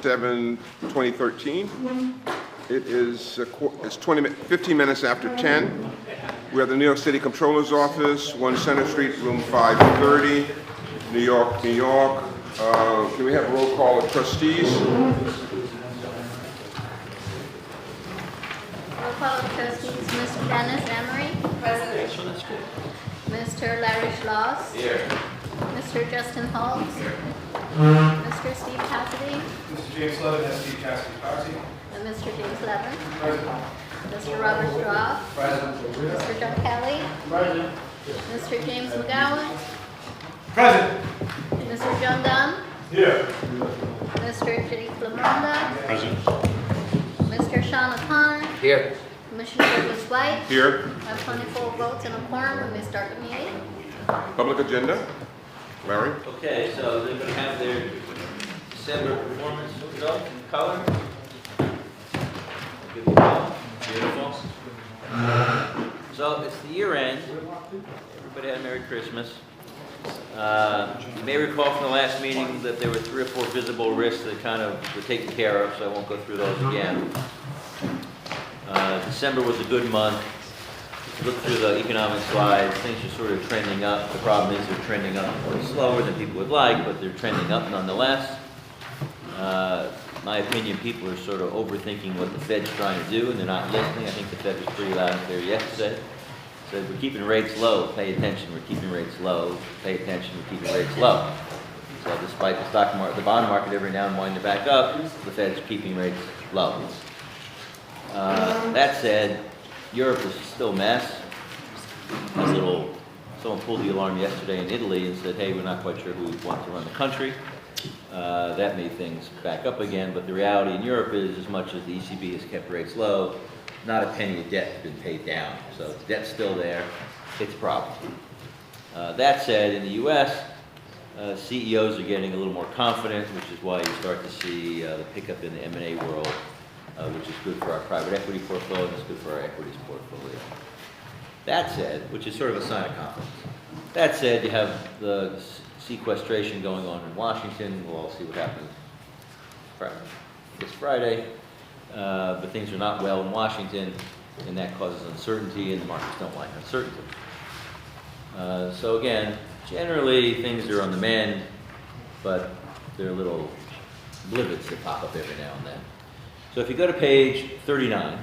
7/2013. It is 15 minutes after 10. We're at the New York City Comptroller's Office, 1 Center Street, room 530, New York, New York. Can we have a roll call of trustees? Roll call of trustees, Mr. Dennis Emery. Present. Mr. Larry Schloss. Here. Mr. Justin Holtz. Here. Mr. Steve Cassidy. Mr. James Levin has Steve Cassidy. And Mr. James Levin. Present. Mr. Robert Straw. Present. Mr. John Kelly. Present. Mr. James McGowan. Present. Mr. John Dunn. Here. Mr. Jake Lamonda. Present. Mr. Sean O'Connor. Here. Commissioner Douglas White. Here. I have 24 votes and a quorum, and we start the meeting. Public agenda. Larry? Okay, so they're going to have their December performance results in color. Give you all. Beautiful. So it's the year end. Everybody had a Merry Christmas. You may recall from the last meeting that there were 3 or 4 visible risks that kind of were taken care of, so I won't go through those again. December was a good month. If you look through the economic slides, things are sort of trending up. The problem is they're trending up a little slower than people would like, but they're trending up nonetheless. In my opinion, people are sort of overthinking what the Fed's trying to do, and they're not listening. I think the Fed was pretty loud and clear yesterday. Said, we're keeping rates low, pay attention, we're keeping rates low, pay attention, we're keeping rates low. So despite the stock market, the bond market every now and winding back up, the Fed's keeping rates low. That said, Europe is still a mess. Someone pulled the alarm yesterday in Italy and said, hey, we're not quite sure who we want to run the country. That made things back up again, but the reality in Europe is as much as the ECB has kept rates low, not a penny of debt has been paid down. So the debt's still there, it's a problem. That said, in the US, CEOs are getting a little more confident, which is why you start to see the pickup in the M&A world, which is good for our private equity portfolio and it's good for our equities portfolio. That said, which is sort of a sign of confidence. That said, you have the sequestration going on in Washington. We'll all see what happens this Friday. But things are not well in Washington, and that causes uncertainty, and the markets don't like uncertainty. So again, generally things are on the mend, but there are little blizzards that pop up every now and then. So if you go to page 39,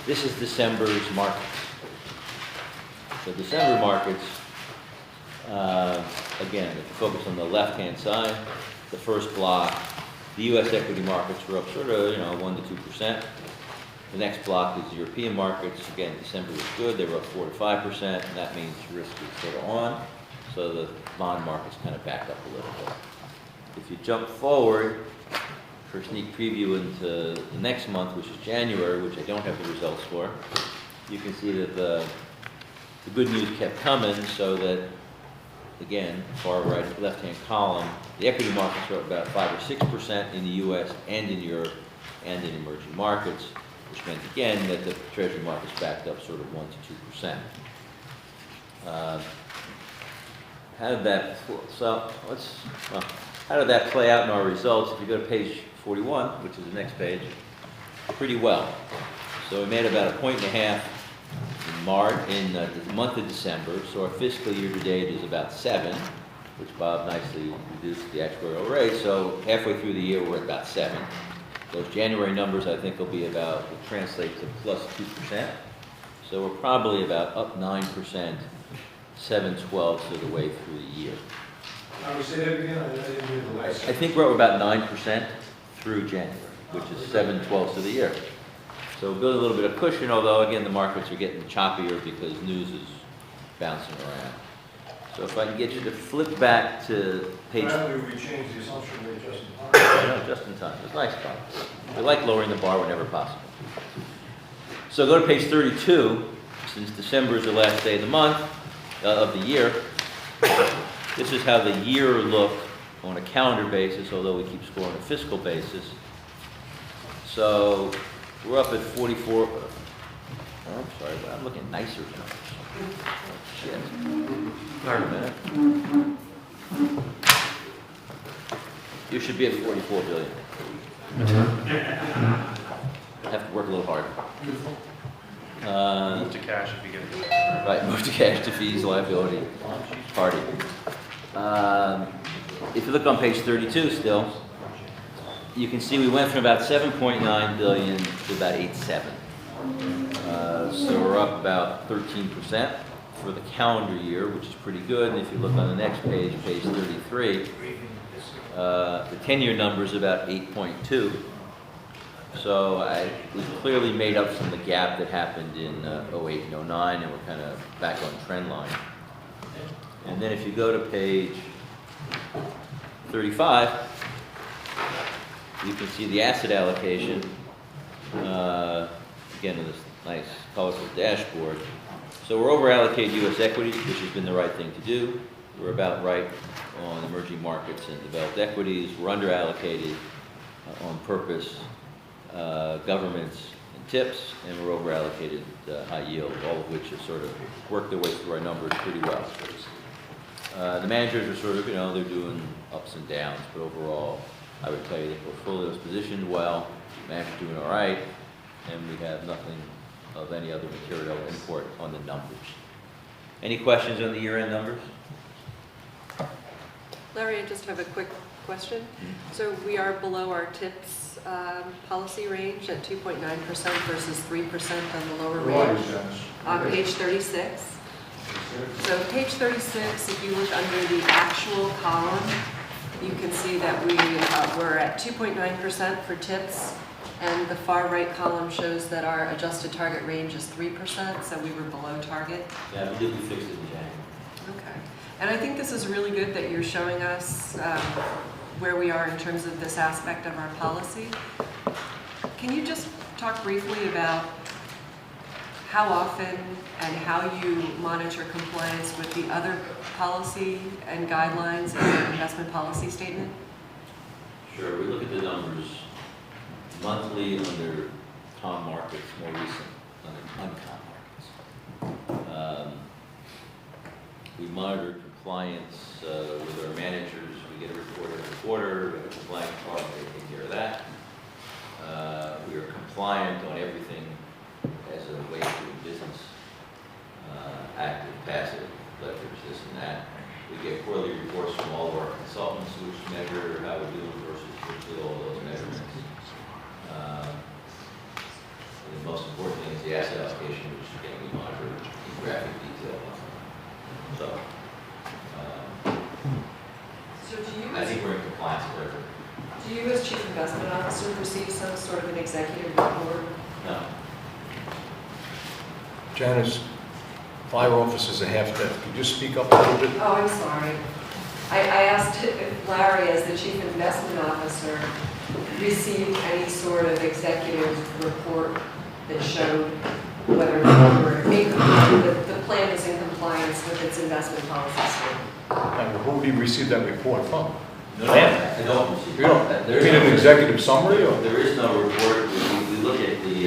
this is December's markets. So December markets, again, if you focus on the left-hand side, the first block, the U.S. equity markets were up sort of, 1 to 2%. The next block is the European markets. Again, December was good. They were up 4 to 5%, and that means risk is sort of on. So the bond markets kind of back up a little bit. If you jump forward for a sneak preview into the next month, which is January, which I don't have the results for, you can see that the good news kept coming, so that, again, far right, left-hand column, the equity markets are up about 5 or 6% in the U.S. and in Europe and in emerging markets, which meant, again, that the treasury markets backed up sort of 1 to 2%. How did that play out in our results? If you go to page 41, which is the next page, pretty well. So we made about 1.5 points in the month of December. So our fiscal year to date is about 7, which Bob nicely reduced the actuarial rate. So halfway through the year, we're at about 7. Those January numbers, I think, will translate to plus 2%. So we're probably about up 9%. 7/12 of the way through the year. I would say that again. I didn't hear the last. I think we're about 9% through January, which is 7/12 of the year. So we're building a little bit of cushion, although again the markets are getting choppier because news is bouncing around. So if I can get you to flip back to page. Apparently we changed the assumption rate just in time. I know, just in time. It's nice, Bob. We like lowering the bar whenever possible. So go to page 32. Since December is the last day of the month. Of the year. This is how the year looked on a calendar basis, although we keep score on a fiscal basis. So we're up at 44. Oh, I'm sorry, but I'm looking nicer now. Oh, shit. Wait a minute. You should be at 44 billion. Have to work a little harder. Move to cash if you get it. Right, move to cash to fees, liability, party. If you look on page 32 still, you can see we went from about 7.9 billion to about 8.7. So we're up about 13% for the calendar year, which is pretty good. And if you look on the next page, page 33, the 10-year number is about 8.2. So we've clearly made up some of the gap that happened in 08 and 09, and we're kind of back on trend line. And then if you go to page 35, you can see the asset allocation, again, with this nice colorful dashboard. So we're over-allocated U.S. equities, which has been the right thing to do. We're about right on emerging markets and developed equities. We're under-allocated on purpose, governments and tips, and we're over-allocated high yield, all of which have sort of worked their way through our numbers pretty well. The managers are sort of, they're doing ups and downs, but overall, I would tell you the portfolio is positioned well, managers doing all right, and we have nothing of any other material import on the numbers. Any questions on the year-end numbers? Larry, I just have a quick question. So we are below our TIPS policy range at 2.9% versus 3% on the lower range on page 36. So page 36, if you look under the actual column, you can see that we're at 2.9% for TIPS, and the far right column shows that our adjusted target range is 3%, so we were below target. Yeah, we fixed it in January. Okay. And I think this is really good that you're showing us where we are in terms of this aspect of our policy. Can you just talk briefly about how often and how you monitor compliance with the other policy and guidelines in the investment policy statement? Sure, we look at the numbers monthly under Tom Markets, more recent under uncom markets. We monitor compliance with our managers. We get a report every quarter. We have a compliance department, they take care of that. We are compliant on everything as a way of doing business, active, passive, leverage, this and that. We get quarterly reports from all of our consultants which measure how we're doing versus virtually all those measurements. The most important thing is the asset allocation, which again we monitor in graphic detail. So, So do you, I think we're in compliance with everything. do you as Chief Investment Officer receive some sort of an executive report? No. Janice, fire officers are half deaf. Could you speak up a little bit? Oh, I'm sorry. I asked if Larry, as the Chief Investment Officer, received any sort of executive report that showed whether the plan is in compliance with its investment policy statement. And who would he receive that report from? No, I don't receive. You don't? There You is mean no- an executive summary or? There is no report. We look at the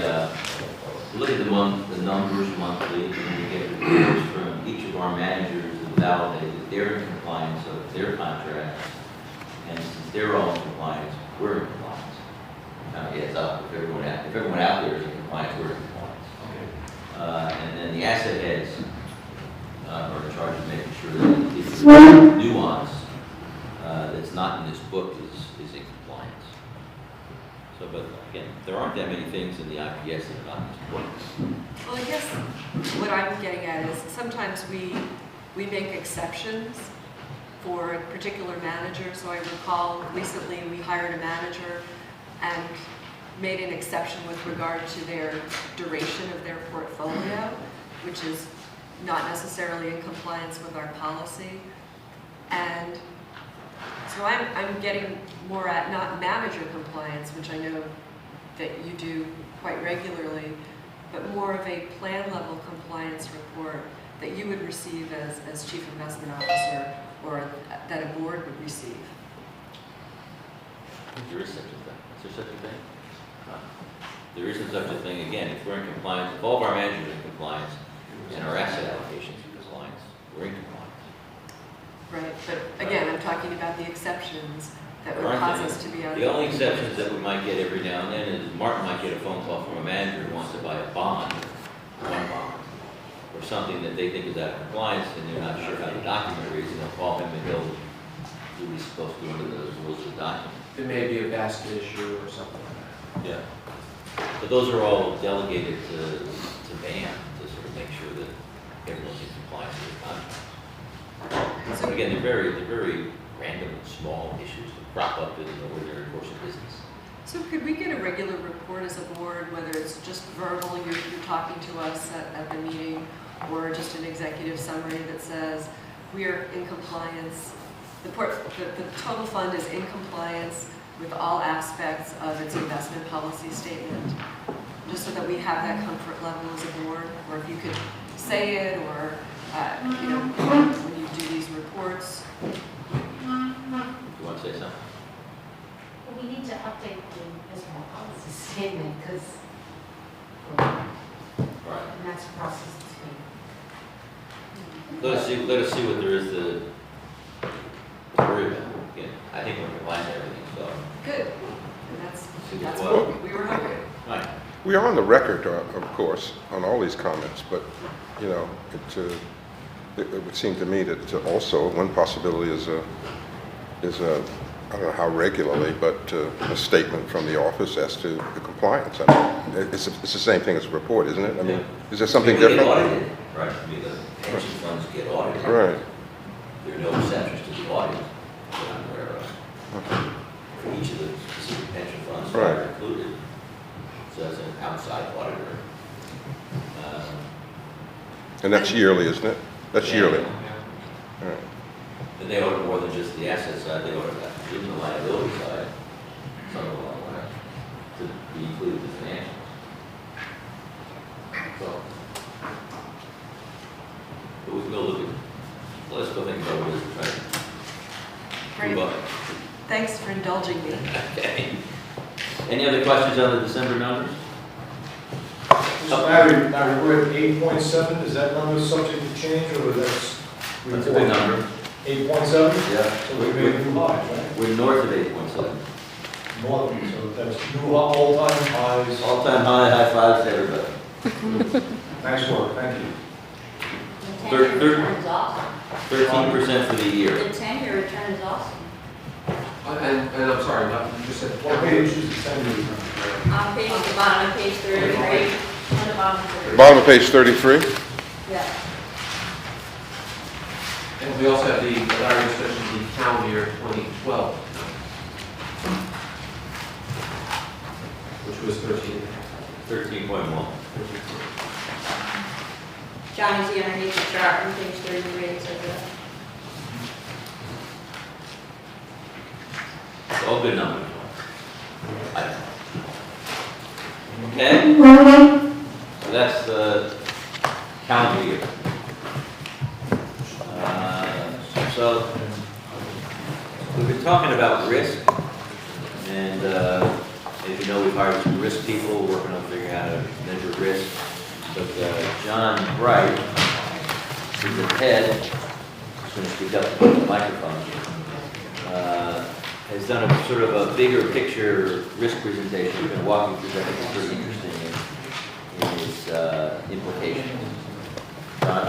numbers monthly, and we get reports from each of our managers that validate that they're in compliance of their contracts, and since they're all in compliance, we're in compliance. It's up if everyone out there is in compliance, we're in compliance. And then the asset heads are in charge of making sure that if there's nuance that's not in this book is in compliance. So, but again, there aren't that many things in the IPS that are not in this book. Well, I guess what I'm getting at is sometimes we make exceptions for a particular manager. So I recall recently we hired a manager and made an exception with regard to their duration of their portfolio, which is not necessarily in compliance with our policy. And so I'm getting more at not manager compliance, which I know that you do quite regularly, but more of a plan level compliance report that you would receive as Chief Investment Officer or that a board would receive. There is such a thing. Is there such a thing? No. There isn't such a thing. Again, if we're in compliance, if all of our managers are in compliance and our asset allocations are in compliance, we're in compliance. Right, but again, I'm talking about the exceptions that would Aren't cause they? us to be The only exceptions that we might get every now and then is Martin might get a phone call from a manager who wants to buy a bond, one bond, or something that they think is out of compliance, and they're not sure how the document reads, and they'll call him and he'll do what he's supposed to do under the rules of the document. It may be a basket issue or something like Yeah. But those are all delegated to BAM to sort of make sure that everyone's in compliance with the contract. So again, they're very random and small issues that crop up in the ordinary course of business. So could we get a regular report as a board, whether it's just verbal, you're talking to us at the meeting, or just an executive summary that says, we are in compliance, the total fund is in compliance with all aspects of its investment policy statement, just so that we have that comfort level as a board, or if you could say it, or, you know, when you do these reports. You want to say something? Well, we need to update the investment policy statement because, All right. and that's a process that's being. Let us see what there is to worry about. Again, I think we're in compliance with everything, so. Good, and that's Well- what we were hoping. Right. We are on the record, of course, on all these comments, but, you know, it would seem to me that also one possibility is a, I don't know how regularly, but a statement from the office as to the compliance. I mean, it's the same thing as a report, isn't it? I mean, is there something We get different? audited, right? I mean, the pension funds get audited. Right. There are no exceptions to the audit that I'm aware of. For each of the specific pension funds that are Right. included. So as an outside auditor. And that's yearly, isn't it? That's Yeah. yearly. that. All right. And they audit more than just the asset side, they audit even the liability side, some of the liability, to be included in the financials. So. But we can go look at, let's go think about what it is we're trying to Great. move up. Thanks for indulging me. Okay. Any other questions on the December numbers? Larry, we're at 8.7, is that number subject to change, or that's? That's a good number. 8.7? Yeah. So we made new highs, right? We're north of 8.7. More than, so that's new all-time highs. All-time high fives to everybody. Nice work, thank you. The Third- 10-year return is awesome. 13% for the year. The 10-year return is awesome. And I'm sorry, you just said. What page is the 10-year return? On page, the bottom of page 33. On the bottom of 33. Bottom of page 33. Yeah. And we also have the Larry discussion, the calendar year 2012, which was 13. 13.1. John, you see underneath the chart on page 33, it says that. All good numbers. Okay? So that's the calendar year. So we've been talking about risk, and as you know, we've hired some risk people working on figuring out how to measure risk. But John Bright, who's the head, is going to speak up to the microphone, has done a sort of a bigger picture risk presentation. We've been walking through that. I think it's pretty interesting in its implications. John?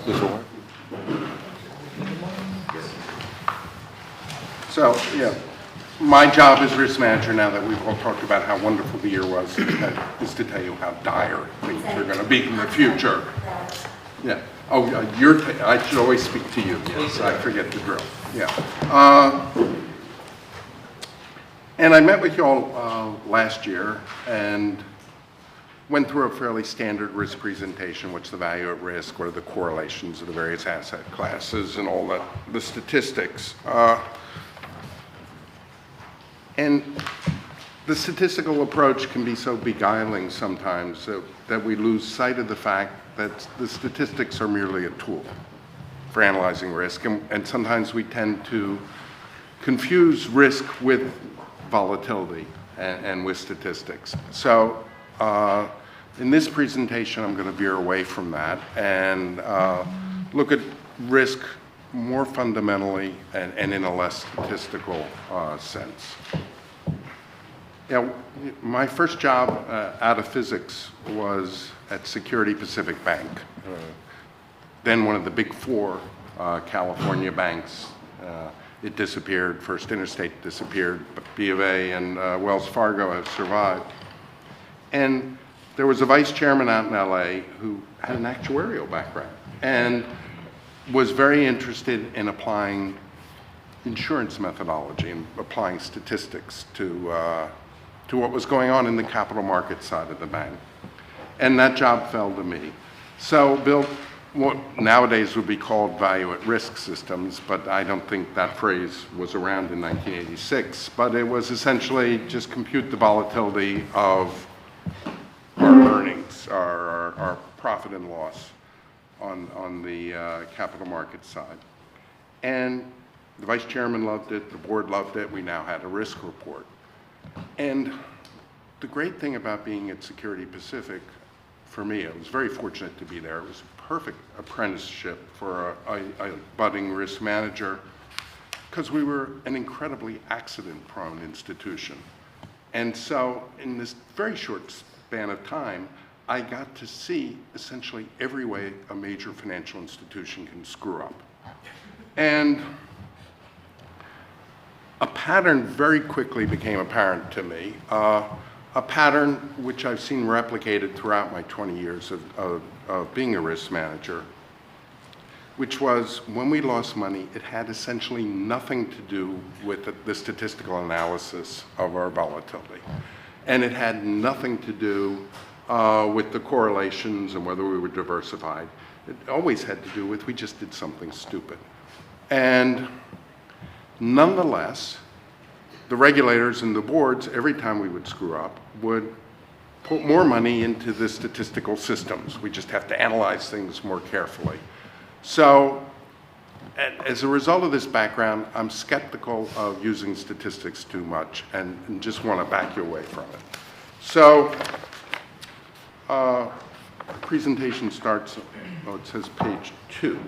This will work. So, yeah, my job as risk manager, now that we've all talked about how wonderful the year was, is to tell you how dire things are going to be in the future. Yeah. Oh, I should always speak to you. Yes, I forget the drill. Yeah. And I met with you all last year and went through a fairly standard risk presentation. What's the value at risk? What are the correlations of the various asset classes and all that, the statistics. And the statistical approach can be so beguiling sometimes that we lose sight of the fact that the statistics are merely a tool for analyzing risk. And sometimes we tend to confuse risk with volatility and with statistics. So in this presentation, I'm going to veer away from that and look at risk more fundamentally and in a less statistical sense. My first job out of physics was at Security Pacific Bank, then one of the big four California banks. It disappeared. First Interstate disappeared, but B of A and Wells Fargo have survived. And there was a vice chairman out in LA who had an actuarial background and was very interested in applying insurance methodology and applying statistics to what was going on in the capital market side of the bank. And that job fell to me. So built what nowadays would be called value at risk systems, but I don't think that phrase was around in 1986, but it was essentially just compute the volatility of our earnings, our profit and loss on the capital market side. And the vice chairman loved it, the board loved it, we now had a risk report. And the great thing about being at Security Pacific, for me, I was very fortunate to be there. It was a perfect apprenticeship for a budding risk manager, because we were an incredibly accident-prone institution. And so in this very short span of time, I got to see essentially every way a major financial institution can screw up. And a pattern very quickly became apparent to me, a pattern which I've seen replicated throughout my 20 years of being a risk manager, which was when we lost money, it had essentially nothing to do with the statistical analysis of our volatility. And it had nothing to do with the correlations and whether we were diversified. It always had to do with we just did something stupid. And nonetheless, the regulators and the boards, every time we would screw up, would put more money into the statistical systems. We just have to analyze things more carefully. So as a result of this background, I'm skeptical of using statistics too much and just want to back you away from it. So presentation starts, it says page 2.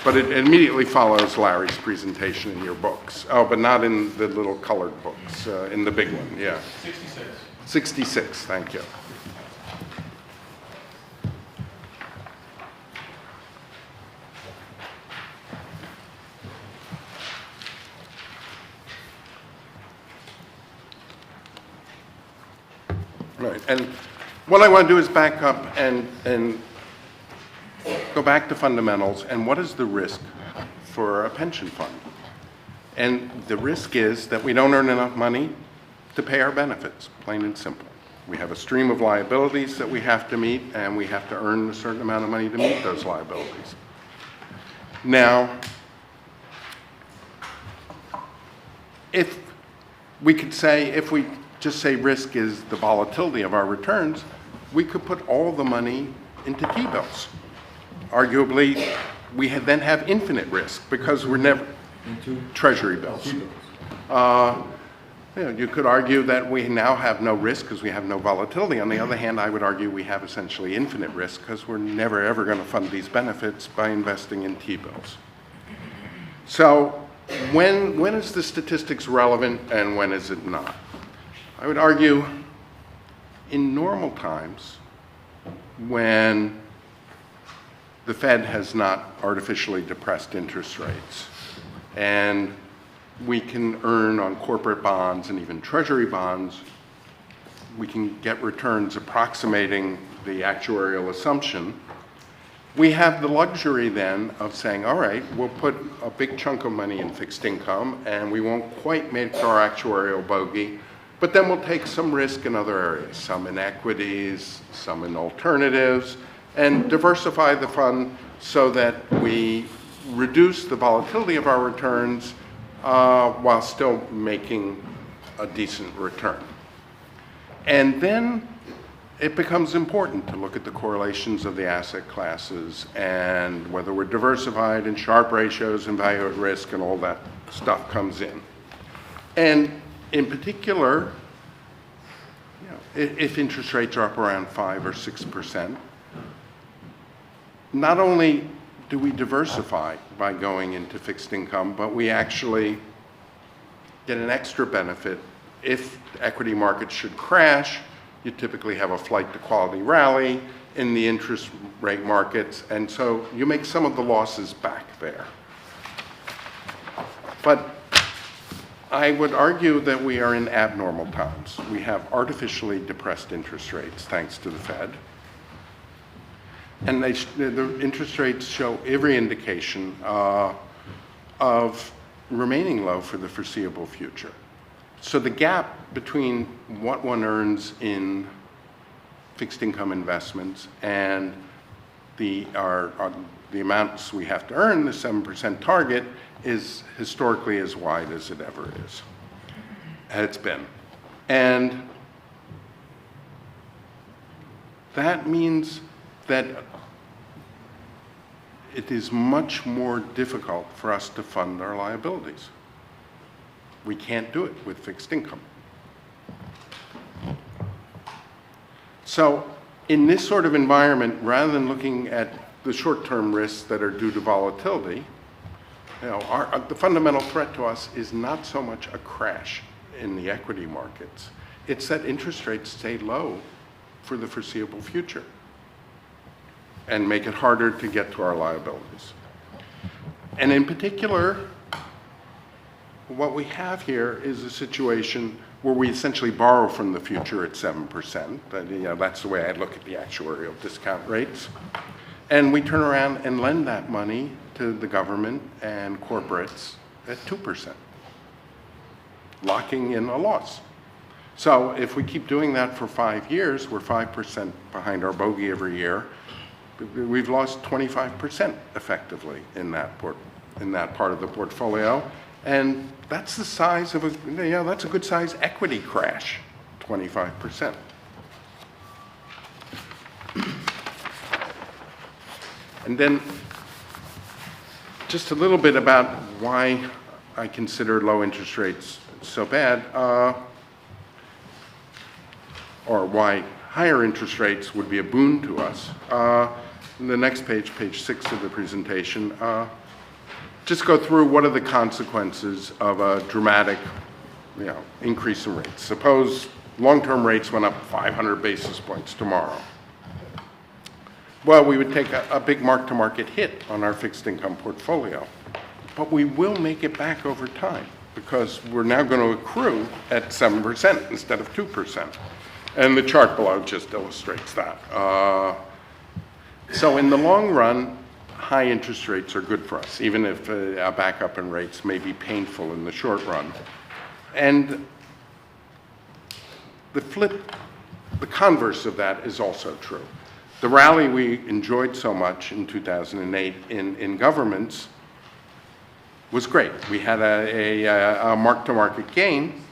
But it immediately follows Larry's presentation in your books. Oh, but not in the little colored books, in the big one, yeah. 66. 66, thank you. Right, and what I want to do is back up and go back to fundamentals and what is the risk for a pension fund? And the risk is that we don't earn enough money to pay our benefits, plain and simple. We have a stream of liabilities that we have to meet, and we have to earn a certain amount of money to meet those liabilities. Now, if we could say, if we just say risk is the volatility of our returns, we could put all the money into T-bills. Arguably, we then have infinite risk because we're never into treasury bills. You could argue that we now have no risk because we have no volatility. On the other hand, I would argue we have essentially infinite risk because we're never ever going to fund these benefits by investing in T-bills. So when is the statistics relevant and when is it not? I would argue in normal times when the Fed has not artificially depressed interest rates, and we can earn on corporate bonds and even treasury bonds, we can get returns approximating the actuarial assumption. We have the luxury then of saying, all right, we'll put a big chunk of money in fixed income and we won't quite make our actuarial bogey, but then we'll take some risk in other areas, some in equities, some in alternatives, and diversify the fund so that we reduce the volatility of our returns while still making a decent return. And then it becomes important to look at the correlations of the asset classes and whether we're diversified and Sharpe ratios and value at risk and all that stuff comes in. And in particular, if interest rates are up around 5 or 6%, not only do we diversify by going into fixed income, but we actually get an extra benefit. If equity markets should crash, you typically have a flight to quality rally in the interest rate markets, and so you make some of the losses back there. But I would argue that we are in abnormal times. We have artificially depressed interest rates thanks to the Fed. And the interest rates show every indication of remaining low for the foreseeable future. So the gap between what one earns in fixed income investments and the amounts we have to earn, the 7% target, is historically as wide as it ever is. It's been. And that means that it is much more difficult for us to fund our liabilities. We can't do it with fixed income. So in this sort of environment, rather than looking at the short-term risks that are due to volatility, the fundamental threat to us is not so much a crash in the equity markets. It's that interest rates stay low for the foreseeable future and make it harder to get to our liabilities. And in particular, what we have here is a situation where we essentially borrow from the future at 7%. That's the way I look at the actuarial discount rates. And we turn around and lend that money to the government and corporates at 2%, locking in a loss. So if we keep doing that for 5 years, we're 5% behind our bogey every year. We've lost 25% effectively in that part of the portfolio. And that's the size of that's a good size equity crash, 25%. And then just a little bit about why I consider low interest rates so bad, or why higher interest rates would be a boon to us. The next page, page 6 of the presentation, just go through what are the consequences of a dramatic increase in rates. Suppose long-term rates went up 500 basis points tomorrow. Well, we would take a big mark-to-market hit on our fixed income portfolio. But we will make it back over time because we're now going to accrue at 7% instead of 2%. And the chart below just illustrates that. So in the long run, high interest rates are good for us, even if a backup in rates may be painful in the short run. And the converse of that is also true. The rally we enjoyed so much in 2008 in governments was great. We had a mark-to-market gain,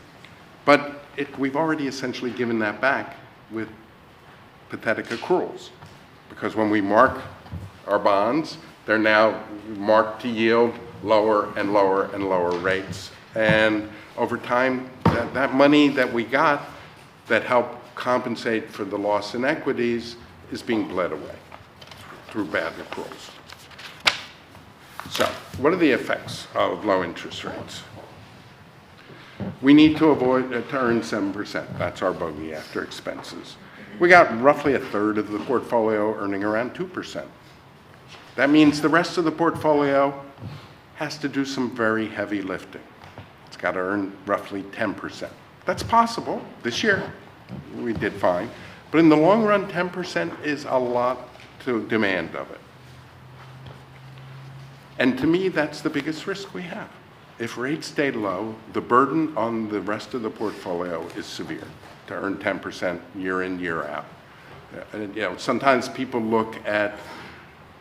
but we've already essentially given that back with pathetic accruals. Because when we mark our bonds, they're now marked to yield lower and lower and lower rates. And over time, that money that we got that helped compensate for the loss in equities is being bled away through bad accruals. So, what are the effects of low interest rates? We need to avoid to earn 7%. That's our bogey after expenses. We got roughly a third of the portfolio earning around 2%. That means the rest of the portfolio has to do some very heavy lifting. It's got to earn roughly 10%. That's possible. This year, we did fine. But in the long run, 10% is a lot to demand of it. And to me, that's the biggest risk we have. If rates stay low, the burden on the rest of the portfolio is severe to earn 10% year in, year out. And, sometimes people look at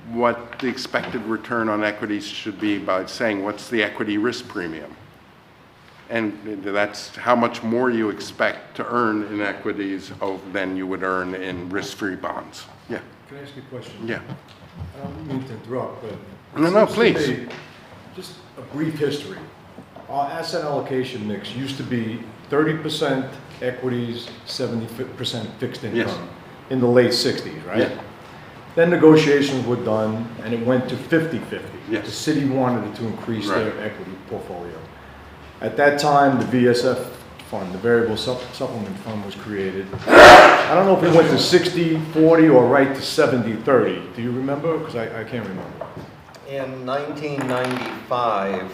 what the expected return on equities should be by saying, what's the equity risk premium? And that's how much more you expect to earn in equities than you would earn in risk-free bonds. Yeah. Can I ask you a question? Yeah. I don't mean to interrupt, but... No, please. Just a brief history. Our asset allocation mix used to be 30% equities, 70% fixed income Yes. in the late 60s, right? Yeah. Then negotiations were done, and it went to 50-50. Yes. The city wanted to increase their Right. equity portfolio. At that time, the VSF fund, the Variable Supplement Fund, was created. I don't know if it went to 60-40 or right to 70-30. Do you remember? Because I can't remember. In 1995,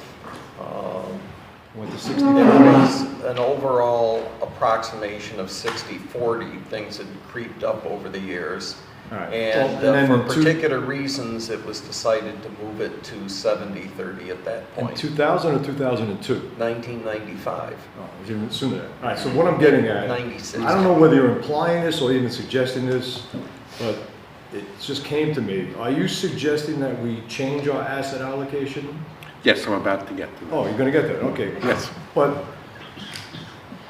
Went to there 60-40. was an overall approximation of 60-40. Things had creeped up over the years. All right. And Well, and for then particular reasons, it was decided to move it to 70-30 at that In point. 2000 or 2002? 1995. Oh, it was even sooner than that. All right, so what I'm getting at, 96. I don't know whether you're implying this or even suggesting this, but it just came to me. Are you suggesting that we change our asset allocation? Yes, I'm about to get to that. Oh, you're gonna get that, okay. Yes. But,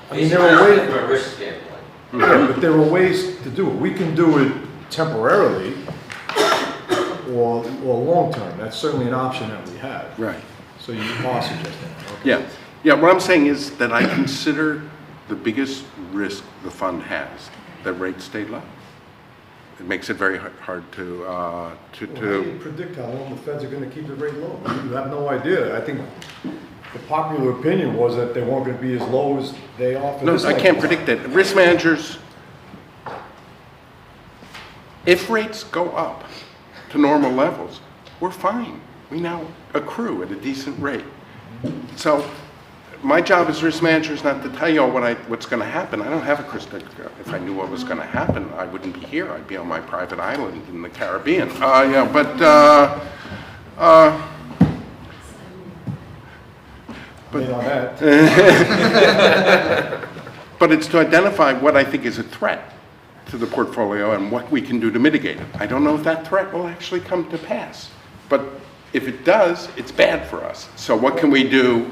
I mean, It's there are not ways, from a risk standpoint. yeah, but there are ways to do it. We can do it temporarily or long-term. That's certainly an option that we have. Right. So you are suggesting that, okay. Yeah. Yeah, what I'm saying is that I consider the biggest risk the fund has, that rates stay low. It makes it very hard to, Well, how do you predict how long the feds are gonna keep the rate low? You have no idea. I think the popular opinion was that they weren't gonna be as low as they are for No, this. I can't predict that. Risk managers, if rates go up to normal levels, we're fine. We now accrue at a decent rate. So my job as risk manager is not to tell you what's going to happen. I don't have a crystal ball. If I knew what was going to happen, I wouldn't be here. I'd be on my private island in the Caribbean. But on that, But it's to identify what I think is a threat to the portfolio and what we can do to mitigate it. I don't know if that threat will actually come to pass, but if it does, it's bad for us. So what can we do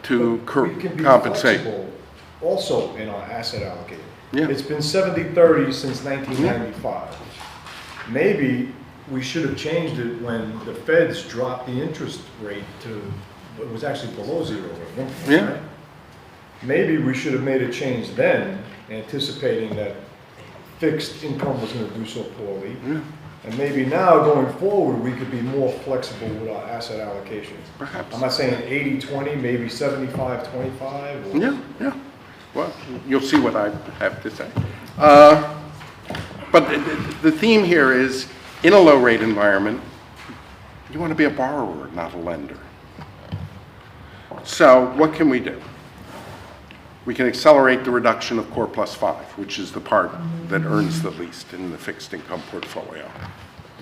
to we can be compensate? flexible also in our asset allocation. Yeah. It's been 70-30 since 1995. Maybe we should have changed it when the feds dropped the interest rate to, it was actually below zero at one point, Yeah. right? Maybe we should have made a change then, anticipating that fixed income was gonna do so poorly. Yeah. And maybe now, going forward, we could be more flexible with our asset allocation. Perhaps. I'm not saying 80-20, maybe 75-25. or- Yeah, yeah. Well, you'll see what I have to say. But the theme here is, in a low-rate environment, you want to be a borrower, not a lender. So what can we do? We can accelerate the reduction of Core Plus 5, which is the part that earns the least in the fixed income portfolio.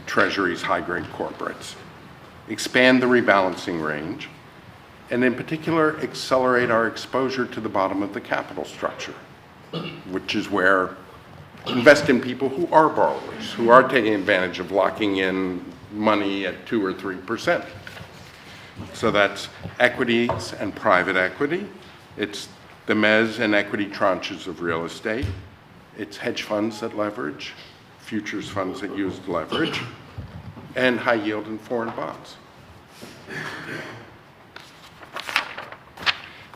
Treasuries, high-grade corporates. Expand the rebalancing range, and in particular, accelerate our exposure to the bottom of the capital structure, which is where invest in people who are borrowers, who are taking advantage of locking in money at 2 or 3%. So that's equities and private equity. It's the mezz and equity tranches of real estate. It's hedge funds that leverage, futures funds that use leverage, and high yield and foreign bonds.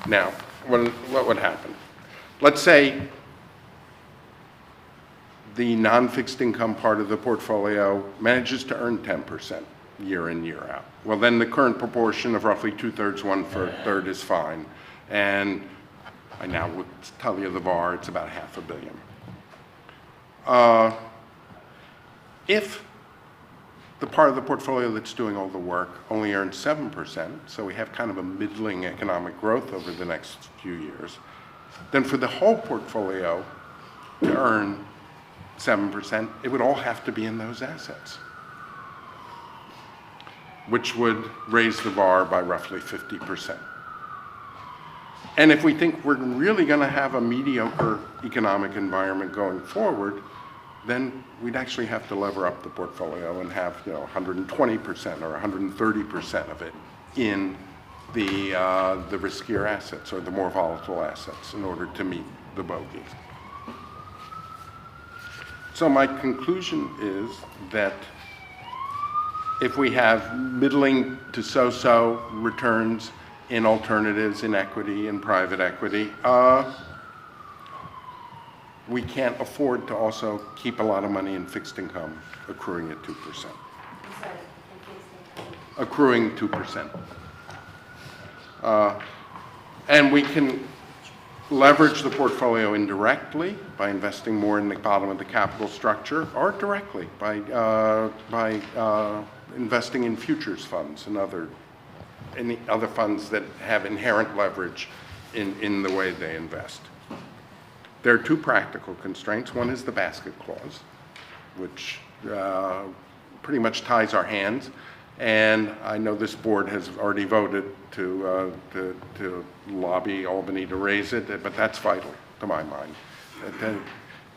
Now, what would happen? Let's say the non-fixed income part of the portfolio manages to earn 10% year in, year out. Well, then the current proportion of roughly 2/3, 1/3 is fine. And I now would tell you the VAR, it's about $500 million. If the part of the portfolio that's doing all the work only earns 7%, so we have kind of a middling economic growth over the next few years, then for the whole portfolio to earn 7%, it would all have to be in those assets, which would raise the VAR by roughly 50%. And if we think we're really going to have a mediocre economic environment going forward, then we'd actually have to lever up the portfolio and have 120% or 130% of it in the riskier assets or the more volatile assets in order to meet the bogey. So my conclusion is that if we have middling to so-so returns in alternatives, in equity, in private equity, we can't afford to also keep a lot of money in fixed income accruing at 2%. I'm sorry, in fixed income. Accruing 2%. And we can leverage the portfolio indirectly by investing more in the bottom of the capital structure, or directly by investing in futures funds and any other funds that have inherent leverage in the way they invest. There are two practical constraints. One is the basket clause, which pretty much ties our hands. And I know this board has already voted to lobby Albany to raise it, but that's vital to my mind,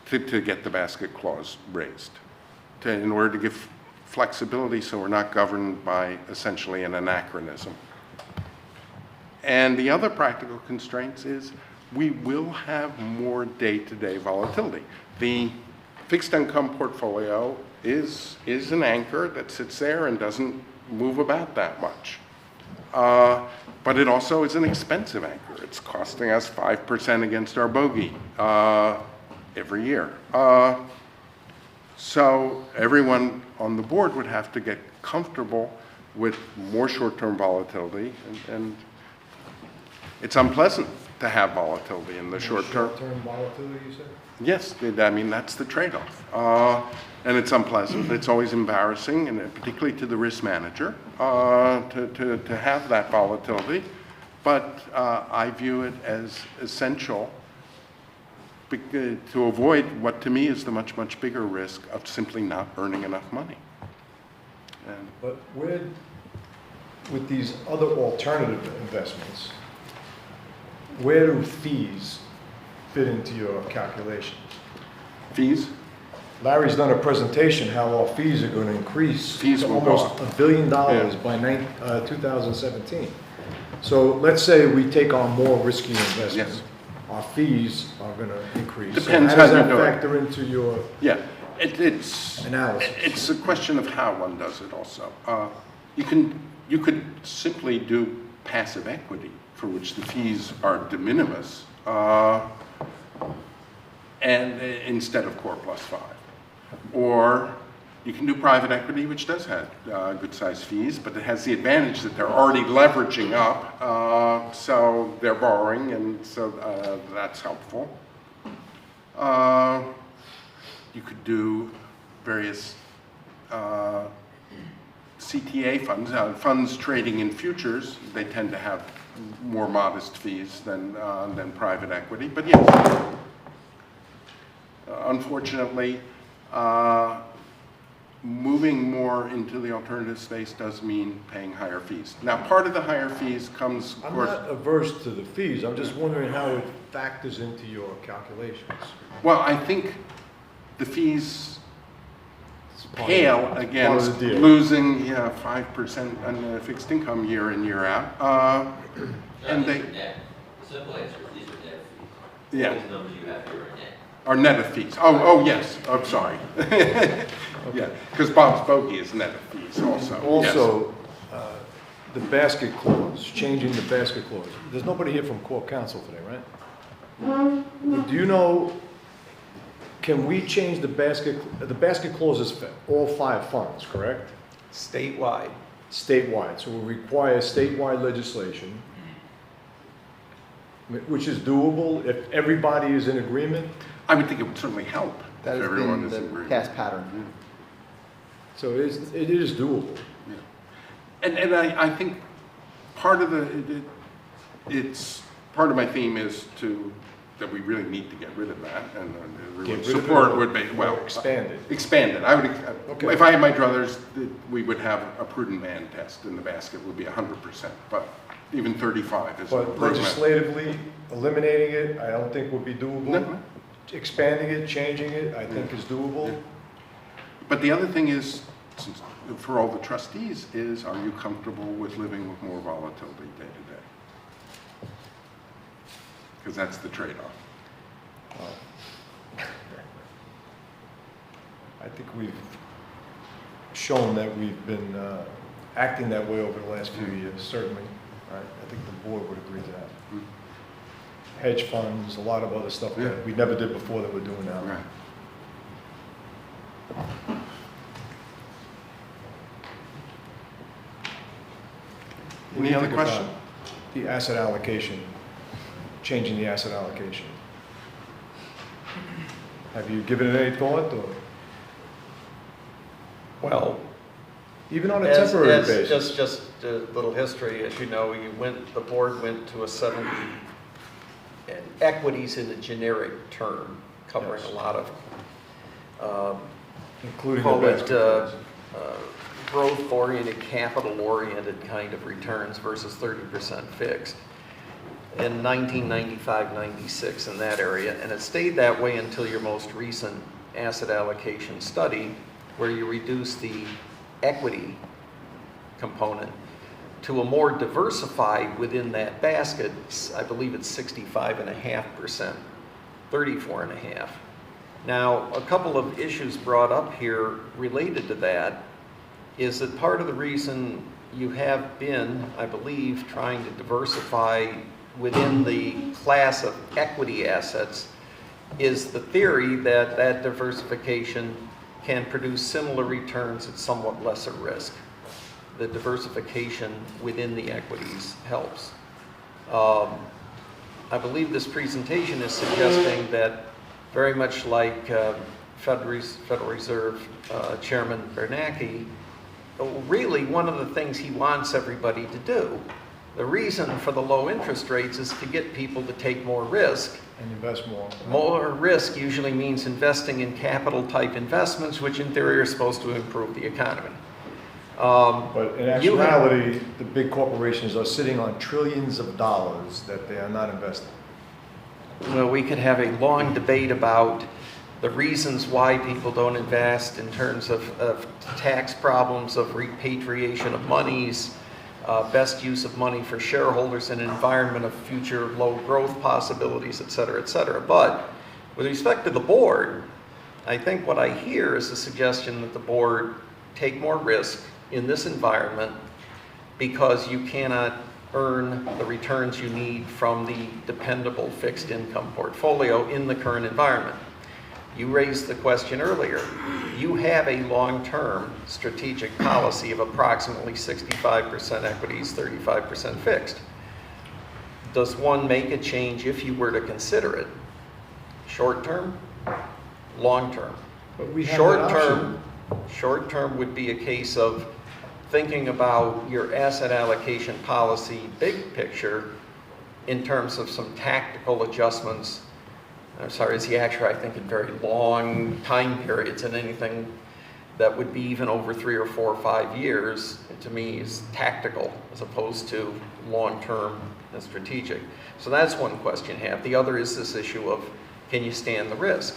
to get the basket clause raised, in order to give flexibility so we're not governed by essentially an anachronism. And the other practical constraints is we will have more day-to-day volatility. The fixed income portfolio is an anchor that sits there and doesn't move about that much. But it also is an expensive anchor. It's costing us 5% against our bogey every year. So everyone on the board would have to get comfortable with more short-term volatility, and it's unpleasant to have volatility in the short term. Short-term volatility, you said? Yes, I mean, that's the trade-off. And it's unpleasant, it's always embarrassing, and particularly to the risk manager, to have that volatility. But I view it as essential to avoid what to me is the much, much bigger risk of simply not earning enough money. And But with these other alternative investments, where do fees fit into your calculations? fees? Larry's done a presentation how our fees are going to increase Fees to will go almost up. $1 billion Yeah. by 2017. So let's say we take on more risky investments. Yes. Our fees are going to increase. Depends so how does how you that do it. factor into your Yeah, it's analysis? It's a question of how one does it also. You could simply do passive equity, for which the fees are de minimis, and instead of core plus 5. Or you can do private equity, which does have good-sized fees, but it has the advantage that they're already leveraging up, so they're borrowing, and so that's helpful. You could do various CTA funds, funds trading in futures. They tend to have more modest fees than private equity, but yes. Unfortunately, moving more into the alternative space does mean paying higher fees. Now, part of the higher fees comes, of I'm course. not averse to the fees. I'm just wondering how it factors into your calculations. Well, I think the fees pale against the deal. losing 5% on the fixed income year in, year out. And These they, are net. The simple answer is these are net fees. Yeah. These numbers you have here are net. are net of fees. Oh, yes, I'm sorry. Yeah, because Bob's bogey is net of fees also. Yes. Also, the basket clause, changing the basket clause. There's nobody here from Corp Council today, right? Do you know, can we change the basket clause is for all 5 funds, correct? Statewide. Statewide, so we require statewide legislation, which is doable if everybody is in agreement. I would think it would certainly help That if has everyone been is in the agreement. past pattern. So it is doable. And I think part of it's part of my theme is that we really need to get rid of that, and everyone's Get rid of support it would be, well. or expand it. Expand it. I would, Okay. if I had my druthers, we would have a prudent man test, and the basket would be 100%, but even 35 is an But improvement. legislatively eliminating it, I don't think would be doable. No. Expanding it, changing it, I think is doable. But the other thing is, for all the trustees, is are you comfortable with living with more volatility day to day? Because that's the trade-off. I think we've shown that we've been acting that way over the last few years, certainly. I think the board would agree to that. hedge funds, a lot of other stuff Yeah. that we never did before that we're doing now. Right. What do Any you other think about question? the asset allocation, changing the asset allocation? Have you given it any thought, or Well, even on a temporary basis? just a little history, as you know, the board went to a 70, and equities in a generic term, covering Yes. a lot of, Including the call it, basket funds. growth-oriented, capital-oriented kind of returns versus 30% fixed in 1995, 96 in that area. And it stayed that way until your most recent asset allocation study, where you reduced the equity component to a more diversified within that basket. I believe it's 65.5%, 34.5%. Now, a couple of issues brought up here related to that is that part of the reason you have been, I believe, trying to diversify within the class of equity assets is the theory that that diversification can produce similar returns at somewhat lesser risk. The diversification within the equities helps. I believe this presentation is suggesting that very much like Federal Reserve Chairman Bernanke, really one of the things he wants everybody to do, the reason for the low interest rates is to get people to take more risk. And invest more. More risk usually means investing in capital type investments, which in theory are supposed to improve the economy. But in actuality, the big corporations are sitting on trillions of dollars that they are not investing. Well, we could have a long debate about the reasons why people don't invest in terms of tax problems, of repatriation of monies, best use of money for shareholders in an environment of future low growth possibilities, et cetera, et cetera. But with respect to the board, I think what I hear is a suggestion that the board take more risk in this environment because you cannot earn the returns you need from the dependable fixed income portfolio in the current environment. You raised the question earlier. You have a long-term strategic policy of approximately 65% equities, 35% fixed. Does one make a change if you were to consider it? Short-term, long-term. But we have that option. Short-term would be a case of thinking about your asset allocation policy, big picture, in terms of some tactical adjustments. I'm sorry, as the actuary, I think in very long time periods, and anything that would be even over 3 or 4 or 5 years, to me is tactical as opposed to long-term and strategic. So that's one question you have. The other is this issue of, can you stand the risk?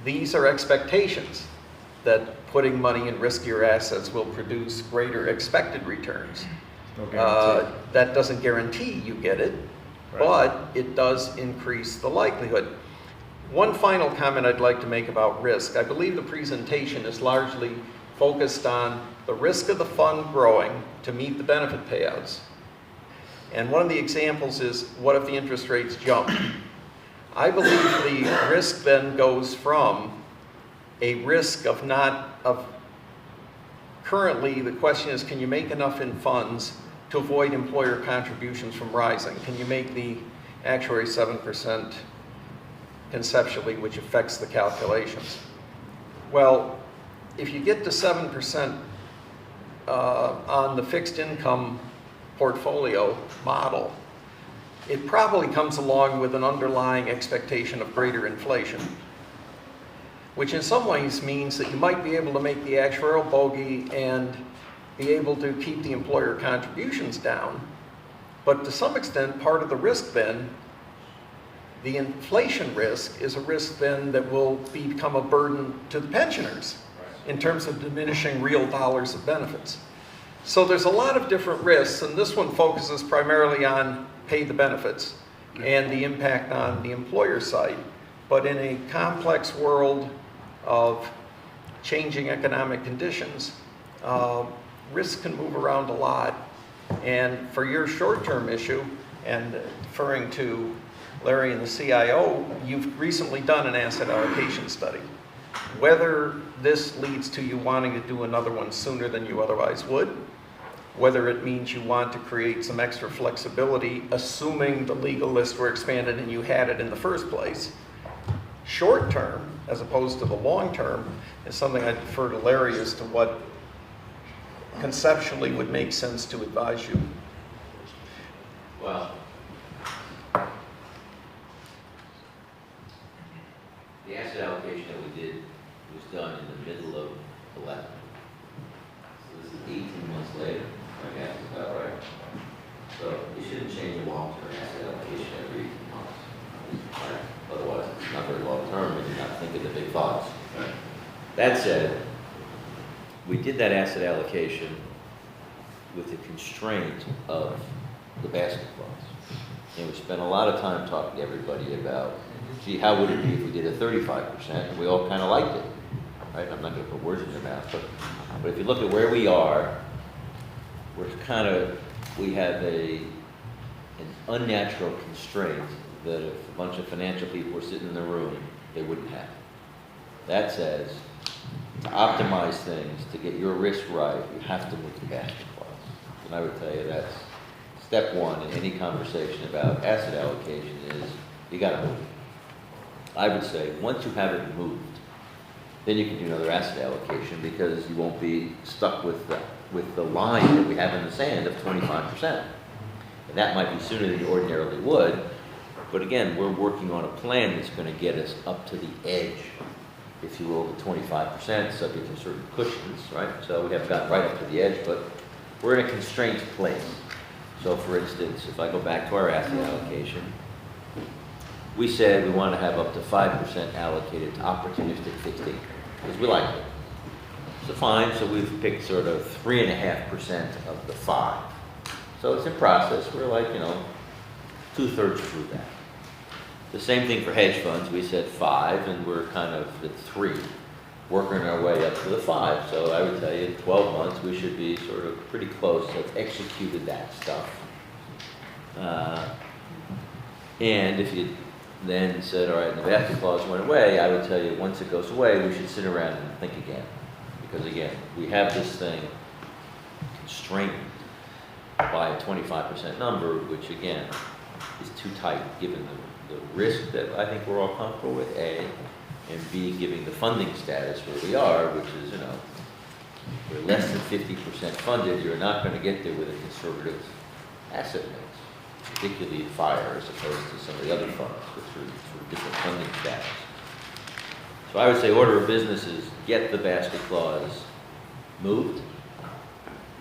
These are expectations that putting money in riskier assets will produce greater expected returns. No guarantee. That doesn't guarantee you get it, Right. but it does increase the likelihood. One final comment I'd like to make about risk. I believe the presentation is largely focused on the risk of the fund growing to meet the benefit payouts. And one of the examples is, what if the interest rates jump? I believe the risk then goes from a risk of currently the question is, can you make enough in funds to avoid employer contributions from rising? Can you make the actuary 7% conceptually, which affects the calculations? Well, if you get to 7% on the fixed income portfolio model, it probably comes along with an underlying expectation of greater inflation, which in some ways means that you might be able to make the actuarial bogey and be able to keep the employer contributions down. But to some extent, part of the risk then, the inflation risk, is a risk then that will become a burden to the pensioners in terms of diminishing real dollars of benefits. So there's a lot of different risks, and this one focuses primarily on pay the benefits and the impact on the employer side. But in a complex world of changing economic conditions, risk can move around a lot. And for your short-term issue, And referring to Larry and the CIO, you've recently done an asset allocation study. Whether this leads to you wanting to do another one sooner than you otherwise would, whether it means you want to create some extra flexibility, assuming the legal list were expanded and you had it in the first place, short term, as opposed to the long term, is something I'd defer to Larry as to what conceptually would make sense to advise you. Well, the asset allocation that we did was done in the middle of 11. So this is 18 months later, I guess, is that right? So you shouldn't change the long-term asset allocation every 18 months. Right? Otherwise, it's not very long-term and you're not thinking the big thoughts. Right? That said, we did that asset allocation with the constraint of the basket clause. And we spent a lot of time talking to everybody about, gee, how would it be if we did a 35%? And we all kind of liked it, right? I'm not going to put words in your mouth, but if you look at where we are, we have an unnatural constraint that if a bunch of financial people were sitting in the room, they wouldn't have. That says, to optimize things, to get your risk right, you have to move the basket clause. And I would tell you that's step one in any conversation about asset allocation is you got to move it. I would say once you have it moved, then you can do another asset allocation because you won't be stuck with the line that we have in the sand of 25%. And that might be sooner than you ordinarily would. But again, we're working on a plan that's going to get us up to the edge, if you will, the 25%, subject to certain cushions, right? So we haven't gotten right up to the edge, but we're in a constrained place. So for instance, if I go back to our asset allocation, we said we want to have up to 5% allocated to opportunistic fixed income, because we like it. So fine, so we've picked sort of 3.5% of the 5. So it's in process, we're like, 2/3 through that. The same thing for hedge funds, we said 5, and we're kind of at 3, working our way up to the 5. So I would tell you, in 12 months, we should be sort of pretty close to have executed that stuff. And if you then said, all right, the basket clause went away, I would tell you, once it goes away, we should sit around and think again. Because again, we have this thing constrained by a 25% number, which again, is too tight given the risk that I think we're all comfortable with, A, and B, giving the funding status where we are, which is, we're less than 50% funded, you're not going to get there with a conservative asset mix, particularly fire as opposed to some of the other funds, which are sort of different funding status. So I would say order of business is get the basket clause moved.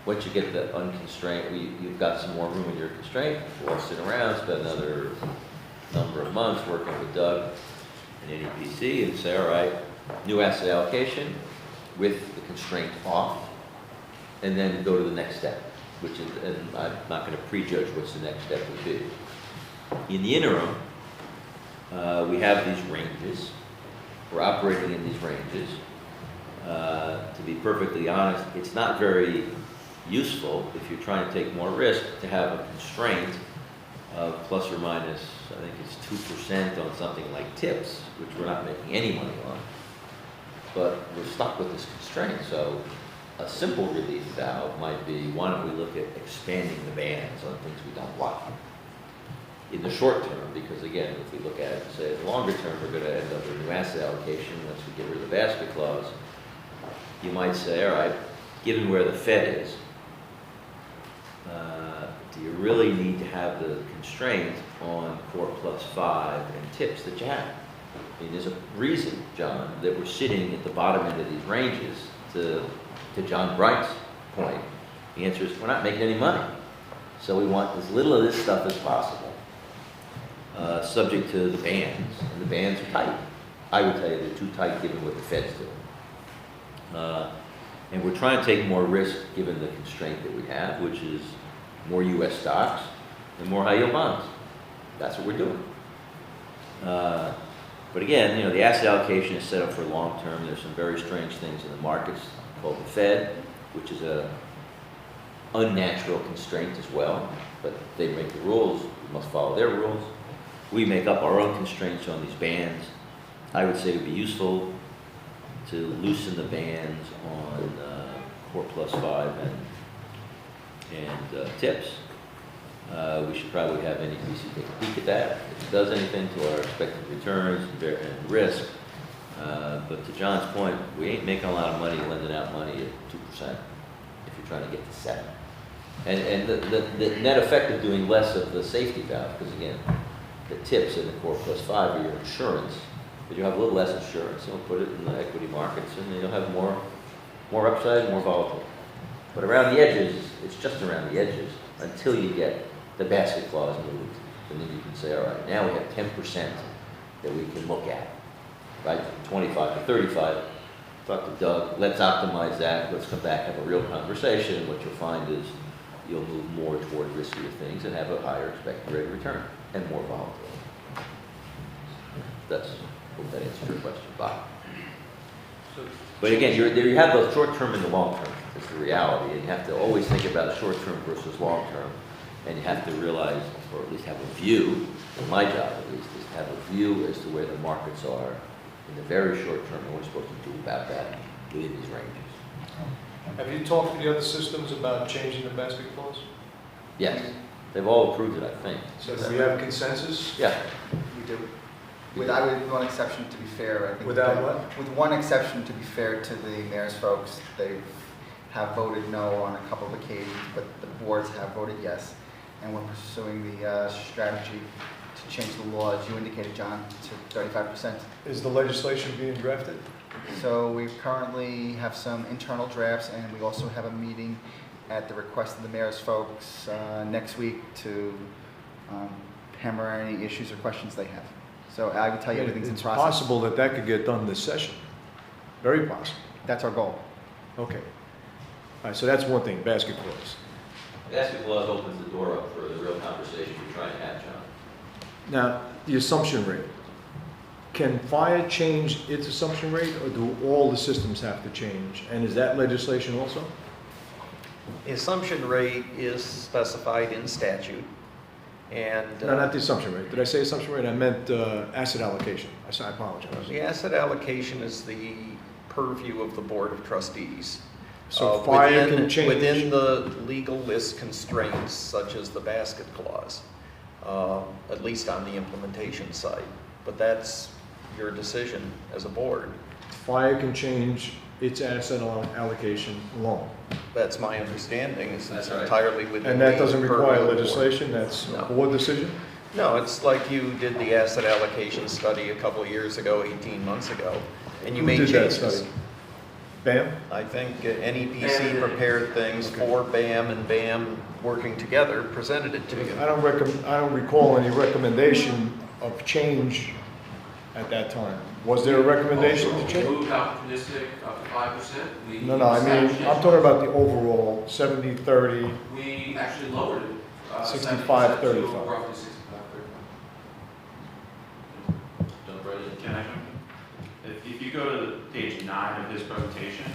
Once you get the unconstrained, you've got some more room in your constraint, we'll sit around, spend another number of months working with Doug and NEPC and say, all right, new asset allocation with the constraint off, and then go to the next step, which is, and I'm not going to prejudge what's the next step would be. In the interim, we have these ranges. We're operating in these ranges. To be perfectly honest, it's not very useful if you're trying to take more risk to have a constraint of plus or minus, I think it's 2% on something like tips, which we're not making any money on. But we're stuck with this constraint. So a simple relief valve might be, why don't we look at expanding the bands on things we don't like in the short term, because again, if we look at it and say in the longer term, we're going to end up with a new asset allocation once we get rid of the basket clause, you might say, all right, given where the Fed is, do you really need to have the constraint on core plus 5 and tips that you have? I mean, there's a reason, John, that we're sitting at the bottom end of these ranges. To John Bright's point, the answer is we're not making any money. So we want as little of this stuff as possible, subject to the bands. And the bands are tight. I would tell you they're too tight given what the Fed's doing. And we're trying to take more risk given the constraint that we have, which is more U.S. stocks and more high-yield bonds. That's what we're doing. But again, the asset allocation is set up for long term. There's some very strange things in the markets called the Fed, which is a unnatural constraint as well, but they make the rules, we must follow their rules. We make up our own constraints on these bands. I would say it would be useful to loosen the bands on Core Plus 5 and tips. We should probably have NEPC take a peek at that. If it does anything to our expected returns and risk. But to John's point, we ain't making a lot of money lending out money at 2% if you're trying to get to 7. And the net effect of doing less of the safety valve, because again, the tips in the Core Plus 5 are your insurance, but you have a little less insurance, you'll put it in the equity markets, and you'll have more upside, more volatile. But around the edges, it's just around the edges until you get the basket clause moved. And then you can say, all right, now we have 10% that we can look at, right? From 25 to 35. Talk to Doug, let's optimize that, let's come back, have a real conversation. What you'll find is you'll move more toward riskier things and have a higher expected rate of return and more volatile. That's, hope that answers your question, Bob. But again, you have both short-term and the long-term. That's the reality. And you have to always think about short-term versus long-term. And you have to realize, or at least have a view, in my job at least, is to have a view as to where the markets are in the very short term and what we're supposed to do about that within these ranges. Have you talked to the other systems about changing the basket clause? Yes, they've all approved it, I think. So do we have consensus? Yeah. We do. With one exception, to be fair, I think. Without what? With one exception, to be fair to the mayor's folks, they have voted no on a couple of occasions, but the boards have voted yes. And we're pursuing the strategy to change the law, as you indicated, John, to 35%. Is the legislation being drafted? So we currently have some internal drafts, and we also have a meeting at the request of the mayor's folks next week to hammer any issues or questions they have. So I would tell you everything's in It's process. possible that that could get done this session. Very possible. That's our goal. Okay. All right, so that's one thing, basket clause. Basket clause opens the door up for the real conversation you're trying to have, John. Now, the assumption rate. Can fire change its assumption rate, or do all the systems have to change? And is that legislation also? The assumption rate is specified in statute, and No, not the assumption rate. Did I say assumption rate? I meant asset allocation. I apologize. the asset allocation is the purview of the Board of Trustees. So fire within- can change. Within the legal list constraints, such as the basket clause, at least on the implementation side. But that's your decision as a board. Fire can change its asset allocation alone. That's my understanding, is That's it's right. entirely within. And that the doesn't purview require of the board. legislation? That's a No. board decision? No, it's like you did the asset allocation study a couple of years ago, 18 months ago, and you Who made did that changes. study? BAM? I think NEPC prepared things for BAM, and BAM, working together, presented it to you. I don't recall any recommendation of change at that time. Was there a recommendation to change? Moved opportunistic up to 5%. We No, I mean, I'm talking about the overall 70-30. We actually lowered it. 65, 70% to 35. Roughly 65, 35. Don't write it. Can I jump in? If you go to page 9 of his presentation,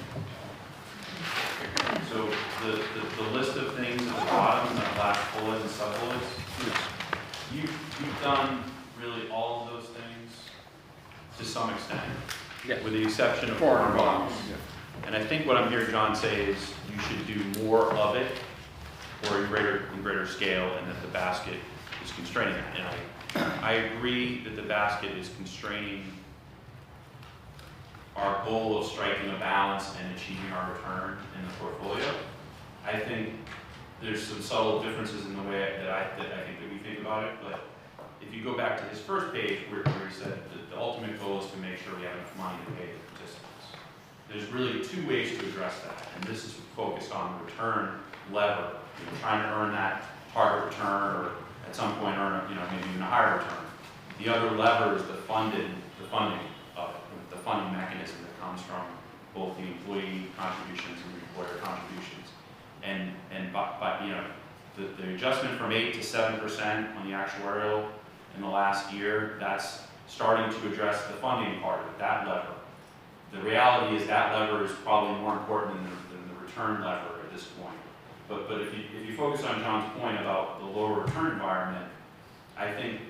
so the list of things at the bottom, the last bullet and sub-bullets, you've done really all of those things to some extent, with the exception of foreign bonds. And I think what I'm hearing John say is you should do more of it, or in greater scale, and that the basket is constraining it. And I agree that the basket is constraining our goal of striking a balance and achieving our return in the portfolio. I think there's some subtle differences in the way that I think that we think about it, but if you go back to his first page where he said that the ultimate goal is to make sure we have enough money to pay the participants. There's really two ways to address that, and this is focused on the return lever. You're trying to earn that target return, or at some point earn, maybe even a higher return. The other lever is the funding of it, the funding mechanism that comes from both the employee contributions and the employer contributions. And the adjustment from 8 to 7% on the actuarial in the last year, that's starting to address the funding part of it, that lever. The reality is that lever is probably more important than the return lever at this point. But if you focus on John's point about the lower return environment, I think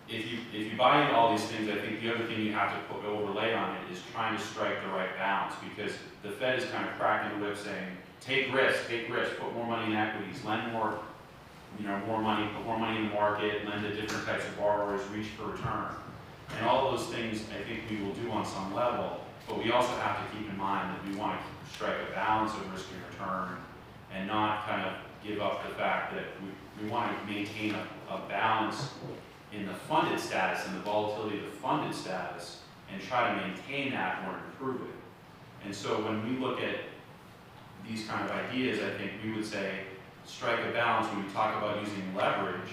if you buy into all these things, I think the other thing you have to overlay on it is trying to strike the right balance, because the Fed is kind of cracking the whip saying, take risk, put more money in equities, lend more, more money, put more money in the market, lend to different types of borrowers, reach for return. And all those things I think we will do on some level, but we also have to keep in mind that we want to strike a balance of risk and return and not kind of give up the fact that we want to maintain a balance in the funded status and the volatility of the funded status and try to maintain that or improve it. And so when we look at these kind of ideas, I think we would say strike a balance. When we talk about using leverage,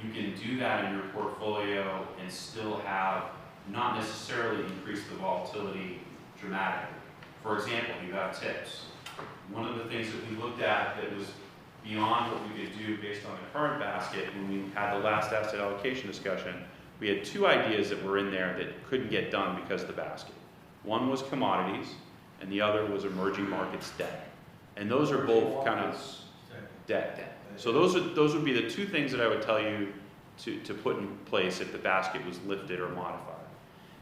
you can do that in your portfolio and still have not necessarily increase the volatility dramatically. For example, you have TIPS. One of the things that we looked at that was beyond what we could do based on the current basket, when we had the last asset allocation discussion, we had two ideas that were in there that couldn't get done because of the basket. One was commodities, and the other was emerging markets debt. And those are both kind of debt. So those would be the two things that I would tell you to put in place if the basket was lifted or modified.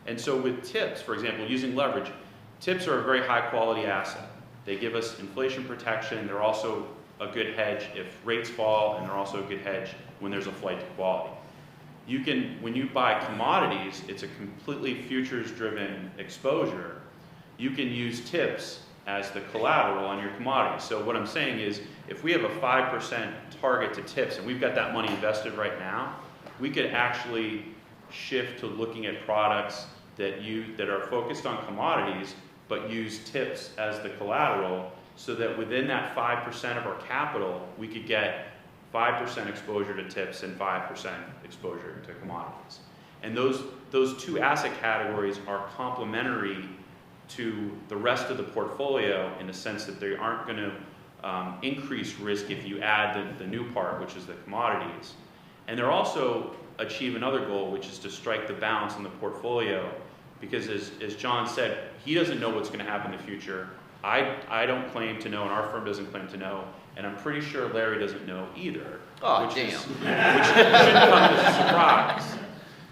And so with TIPS, for example, using leverage, TIPS are a very high quality asset. They give us inflation protection. They're also a good hedge if rates fall, and they're also a good hedge when there's a flight to quality. You can, when you buy commodities, it's a completely futures-driven exposure. You can use TIPS as the collateral on your commodities. So what I'm saying is, if we have a 5% target to TIPS, and we've got that money invested right now, we could actually shift to looking at products that are focused on commodities, but use TIPS as the collateral, so that within that 5% of our capital, we could get 5% exposure to TIPS and 5% exposure to commodities. And those two asset categories are complementary to the rest of the portfolio in the sense that they aren't going to increase risk if you add the new part, which is the commodities. And they're also achieve another goal, which is to strike the balance in the portfolio, because as John said, he doesn't know what's going to happen in the future. I don't claim to know, and our firm doesn't claim to know, and I'm pretty sure Larry doesn't know either. Oh, which damn. Which shouldn't come as a surprise.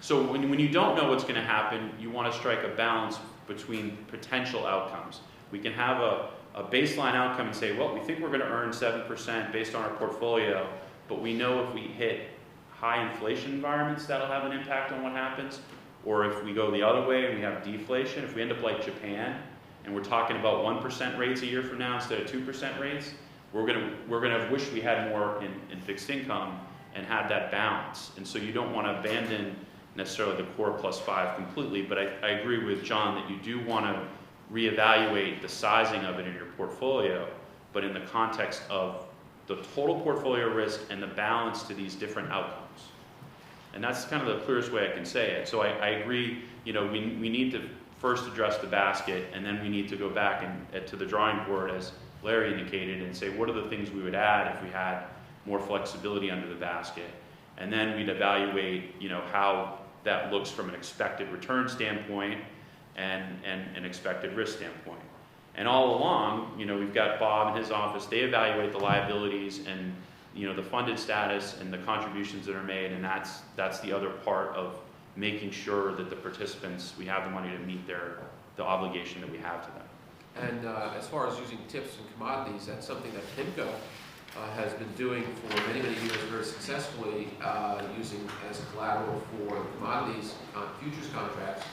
So when you don't know what's going to happen, you want to strike a balance between potential outcomes. We can have a baseline outcome and say, well, we think we're going to earn 7% based on our portfolio, but we know if we hit high inflation environments, that'll have an impact on what happens. Or if we go the other way and we have deflation, if we end up like Japan, and we're talking about 1% rates a year from now instead of 2% rates, we're gonna wish we had more in fixed income and had that balance. And so you don't want to abandon necessarily the core plus 5 completely, but I agree with John that you do want to reevaluate the sizing of it in your portfolio, but in the context of the total portfolio risk and the balance to these different outcomes. And that's kind of the clearest way I can say it. So I agree, we need to first address the basket, and then we need to go back and to the drawing board, as Larry indicated, and say what are the things we would add if we had more flexibility under the basket. And then we'd evaluate, how that looks from an expected return standpoint and an expected risk standpoint. And all along, we've got Bob and his office, they evaluate the liabilities and the funded status and the contributions that are made, and that's the other part of making sure that the participants, we have the money to meet the obligation that we have to them. And as far as using TIPS and commodities, that's something that PIMCO has been doing for many, many years very successfully, using as collateral for commodities futures contracts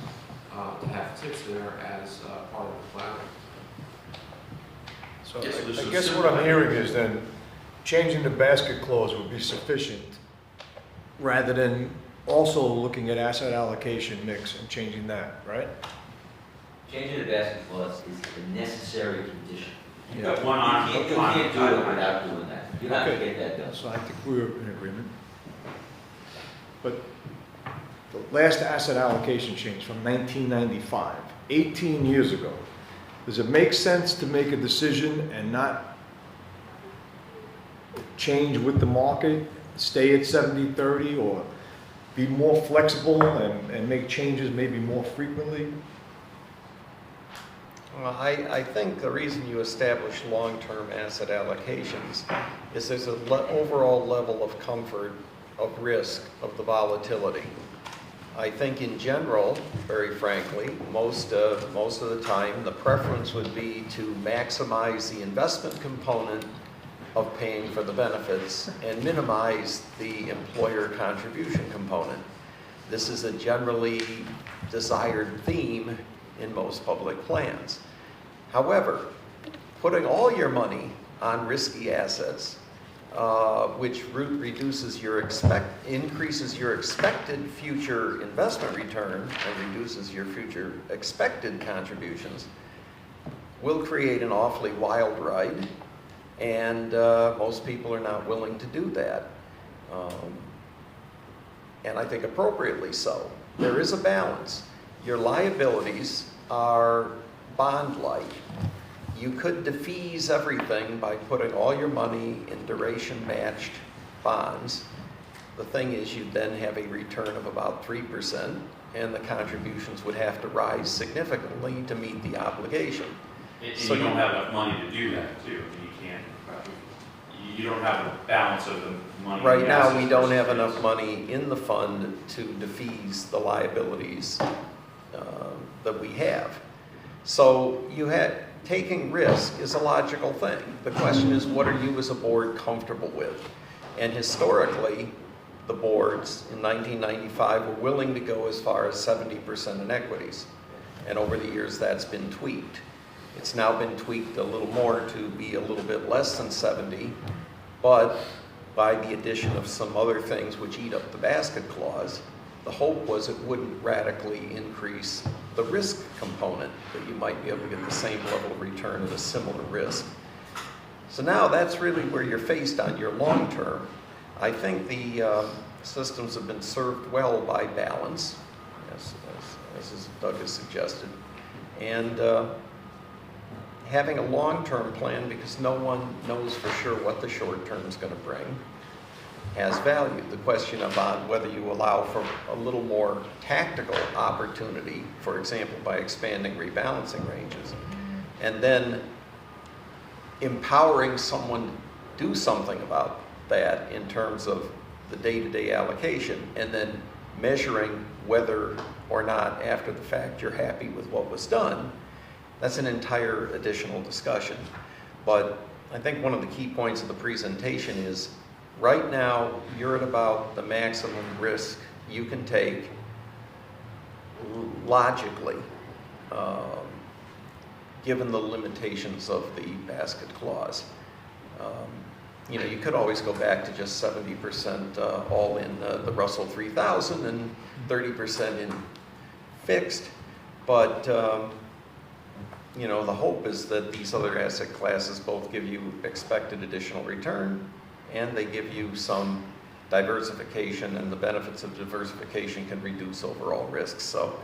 to have TIPS there as part of the collateral. So Yes, I guess what I'm hearing is then changing the basket clause would be sufficient rather than also looking at asset allocation mix and changing that, right? Changing the basket clause is a necessary condition. You got one arm. You can't do it without doing that. You have to Okay. get that done. So I think we're in agreement. But the last asset allocation change from 1995, 18 years ago, does it make sense to make a decision and not change with the market, stay at 70-30, or be more flexible and make changes maybe more frequently? Well, I think the reason you establish long-term asset allocations is there's an overall level of comfort of risk of the volatility. I think in general, very frankly, most of the time, the preference would be to maximize the investment component of paying for the benefits and minimize the employer contribution component. This is a generally desired theme in most public plans. However, putting all your money on risky assets, which increases your expected future investment return and reduces your future expected contributions, will create an awfully wild ride, and most people are not willing to do that. And I think appropriately so. There is a balance. Your liabilities are bond-like. You could defease everything by putting all your money in duration-matched bonds. The thing is, you'd then have a return of about 3%, and the contributions would have to rise significantly to meet the obligation. And So you don't you- have enough money to do that, too. You can't, you don't have a balance of the money. in Right the now, assets we don't have versus enough risk. money in the fund to defease the liabilities that we have. So taking risk is a logical thing. The question is, what are you as a board comfortable with? And historically, the boards in 1995 were willing to go as far as 70% in equities. And over the years, that's been tweaked. It's now been tweaked a little more to be a little bit less than 70, but by the addition of some other things which eat up the basket clause, the hope was it wouldn't radically increase the risk component, that you might be able to get the same level of return at a similar risk. So now that's really where you're faced on your long term. I think the systems have been served well by balance, as Doug has suggested, and having a long-term plan, because no one knows for sure what the short term is going to bring, has value. The question about whether you allow for a little more tactical opportunity, for example, by expanding rebalancing ranges, and then empowering someone to do something about that in terms of the day-to-day allocation, and then measuring whether or not after the fact you're happy with what was done, that's an entire additional discussion. But I think one of the key points of the presentation is, right now, you're at about the maximum risk you can take logically, given the limitations of the basket clause. You know, you could always go back to just 70% all in the Russell 3000 and 30% in fixed, but you know, the hope is that these other asset classes both give you expected additional return, and they give you some diversification, and the benefits of diversification can reduce overall risks. So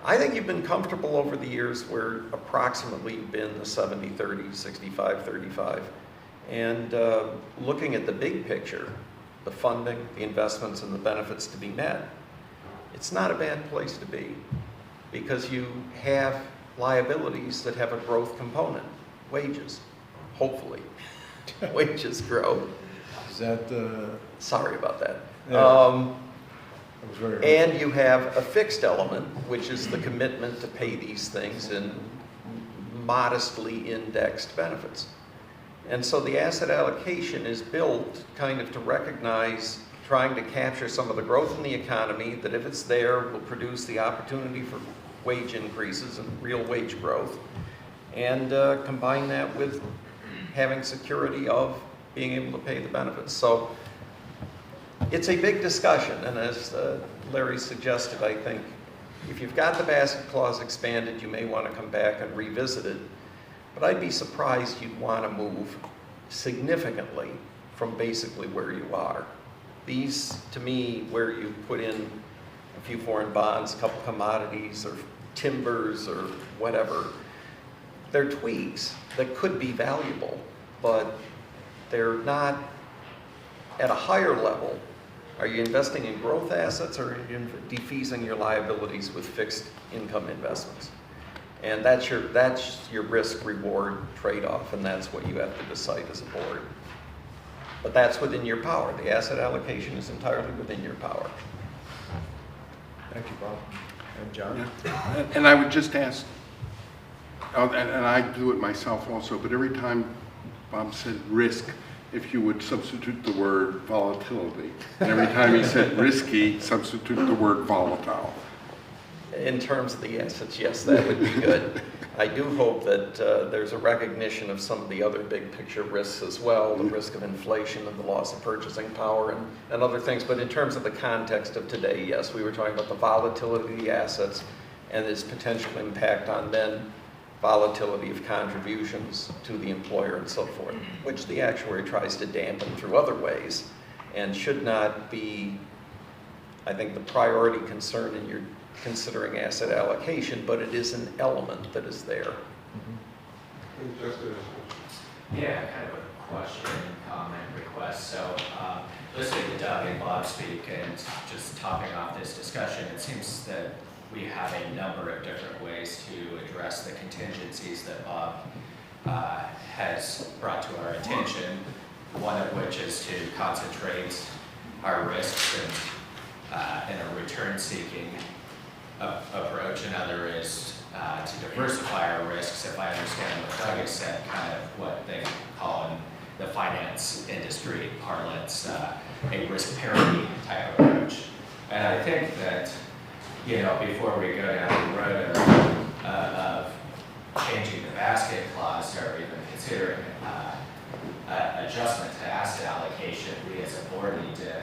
I think you've been comfortable over the years where approximately you've been the 70-30, 65-35. And looking at the big picture, the funding, the investments, and the benefits to be met, it's not a bad place to be, because you have liabilities that have a growth component, wages, hopefully. Wages grow. Is that, Sorry about that. Yeah. that was very And you have a fixed element, which is the commitment to pay these things in modestly indexed benefits. And so the asset allocation is built kind of to recognize trying to capture some of the growth in the economy that, if it's there, will produce the opportunity for wage increases and real wage growth, and combine that with having security of being able to pay the benefits. So it's a big discussion, and as Larry suggested, I think if you've got the basket clause expanded, you may want to come back and revisit it. But I'd be surprised you'd want to move significantly from basically where you are. These, to me, where you put in a few foreign bonds, a couple commodities, or timbers, or whatever, they're tweaks that could be valuable, but they're not at a higher level. Are you investing in growth assets, or are you defeasing your liabilities with fixed income investments? And that's your risk-reward trade-off, and that's what you have to decide as a board. But that's within your power. The asset allocation is entirely within your power. Thank you, Bob. And John? And I would just ask, and I do it myself also, but every time Bob said risk, if you would substitute the word volatility. And every time he said risky, substitute the word volatile. In terms of the assets, yes, that would be good. I do hope that there's a recognition of some of the other big picture risks as well, the risk of inflation and the loss of purchasing power and other things. But in terms of the context of today, yes, we were talking about the volatility of the assets and its potential impact on then volatility of contributions to the employer and so forth, which the actuary tries to dampen through other ways and should not be, I think, the priority concern in your considering asset allocation, but it is an element that is there. Yeah, kind of a question, comment, request. So listening to Doug and Bob speak and just topping off this discussion, it seems that we have a number of different ways to address the contingencies that Bob has brought to our attention, one of which is to concentrate our risks in a return-seeking approach. Another is to diversify our risks, if I understand what Doug has said, kind of what they call in the finance industry parlance, a risk parity type approach. And I think that, you know, before we go down the road of changing the basket clause or even considering adjustment to asset allocation, we as a board need to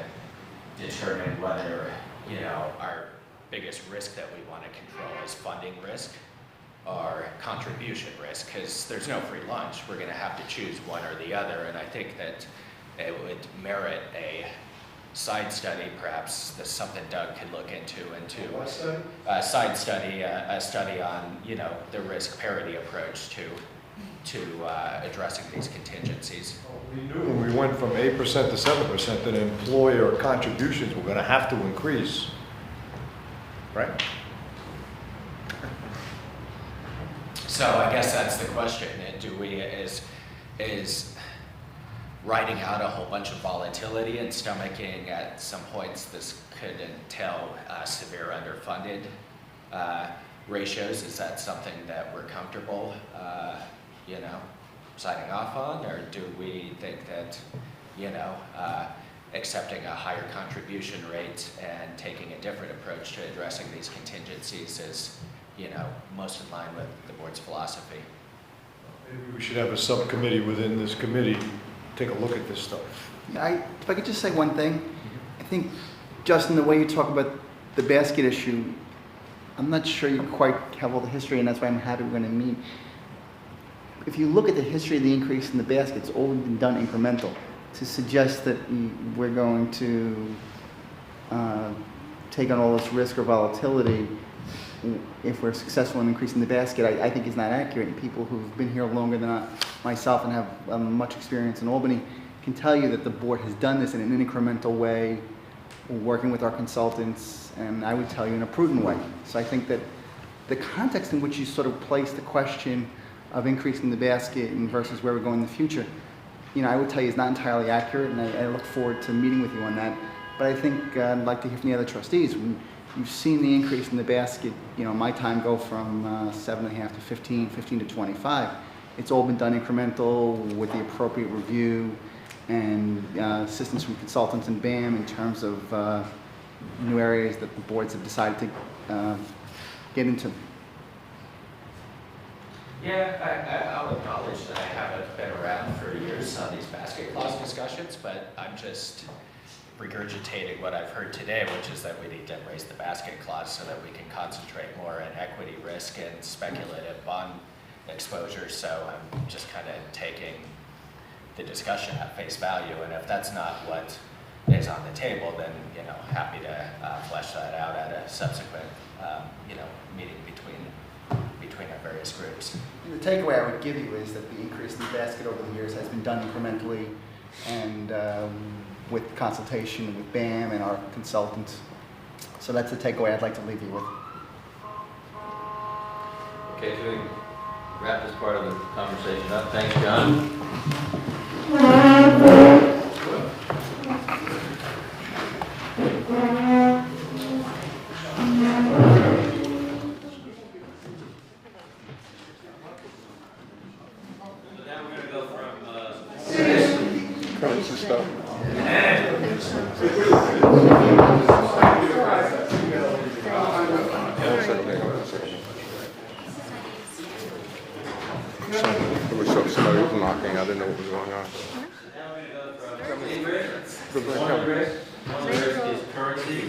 determine whether, you know, our biggest risk that we want to control is funding risk or contribution risk, because there's no free lunch. We're going to have to choose one or the other, and I think that it would merit a side study, perhaps that's something Doug could look into. What study? A side study, a study on, you know, the risk parity approach to addressing these contingencies. We knew when we went from 8% to 7% that employer contributions were going to have to increase, right? So I guess that's the question. Do we, is writing out a whole bunch of volatility and stomaching at some points this could entail severe underfunded ratios? Is that something that we're comfortable, you know, signing off on? Or do we think that, you know, accepting a higher contribution rate and taking a different approach to addressing these contingencies is, you know, most in line with the board's philosophy? Maybe we should have a subcommittee within this committee take a look at this stuff. If I could just say one thing, I think, Justin, the way you talk about the basket issue, I'm not sure you quite have all the history, and that's why I'm happy we're going to meet. If you look at the history of the increase in the basket, it's always been done incremental. To suggest that we're going to take on all this risk or volatility if we're successful in increasing the basket, I think is not accurate. And people who've been here longer than myself and have much experience in Albany can tell you that the board has done this in an incremental way, working with our consultants, and I would tell you in a prudent way. So I think that the context in which you sort of place the question of increasing the basket and versus where we're going in the future, you know, I would tell you is not entirely accurate, and I look forward to meeting with you on that. But I think I'd like to hear from the other trustees. You've seen the increase in the basket, you know, my time go from 7.5 to 15, 15 to 25. It's all been done incremental with the appropriate review and assistance from consultants and BAM in terms of new areas that the boards have decided to get into. Yeah, I'll acknowledge that I haven't been around for years on these basket clause discussions, but I'm just regurgitating what I've heard today, which is that we need to raise the basket clause so that we can concentrate more on equity risk and speculative bond exposure. So I'm just kind of taking the discussion at face value, and if that's not what is on the table, then, you know, happy to flesh that out at a subsequent, you know, meeting between our various groups. The takeaway I would give you is that the increase in the basket over the years has been done incrementally and with consultation with BAM and our consultants. So that's the takeaway I'd like to leave you with. Okay, so we wrap this part of the conversation up. Thanks, John. So now we're going to go from Currency stuff. There was somebody was knocking, I didn't know what was going on. One is currency,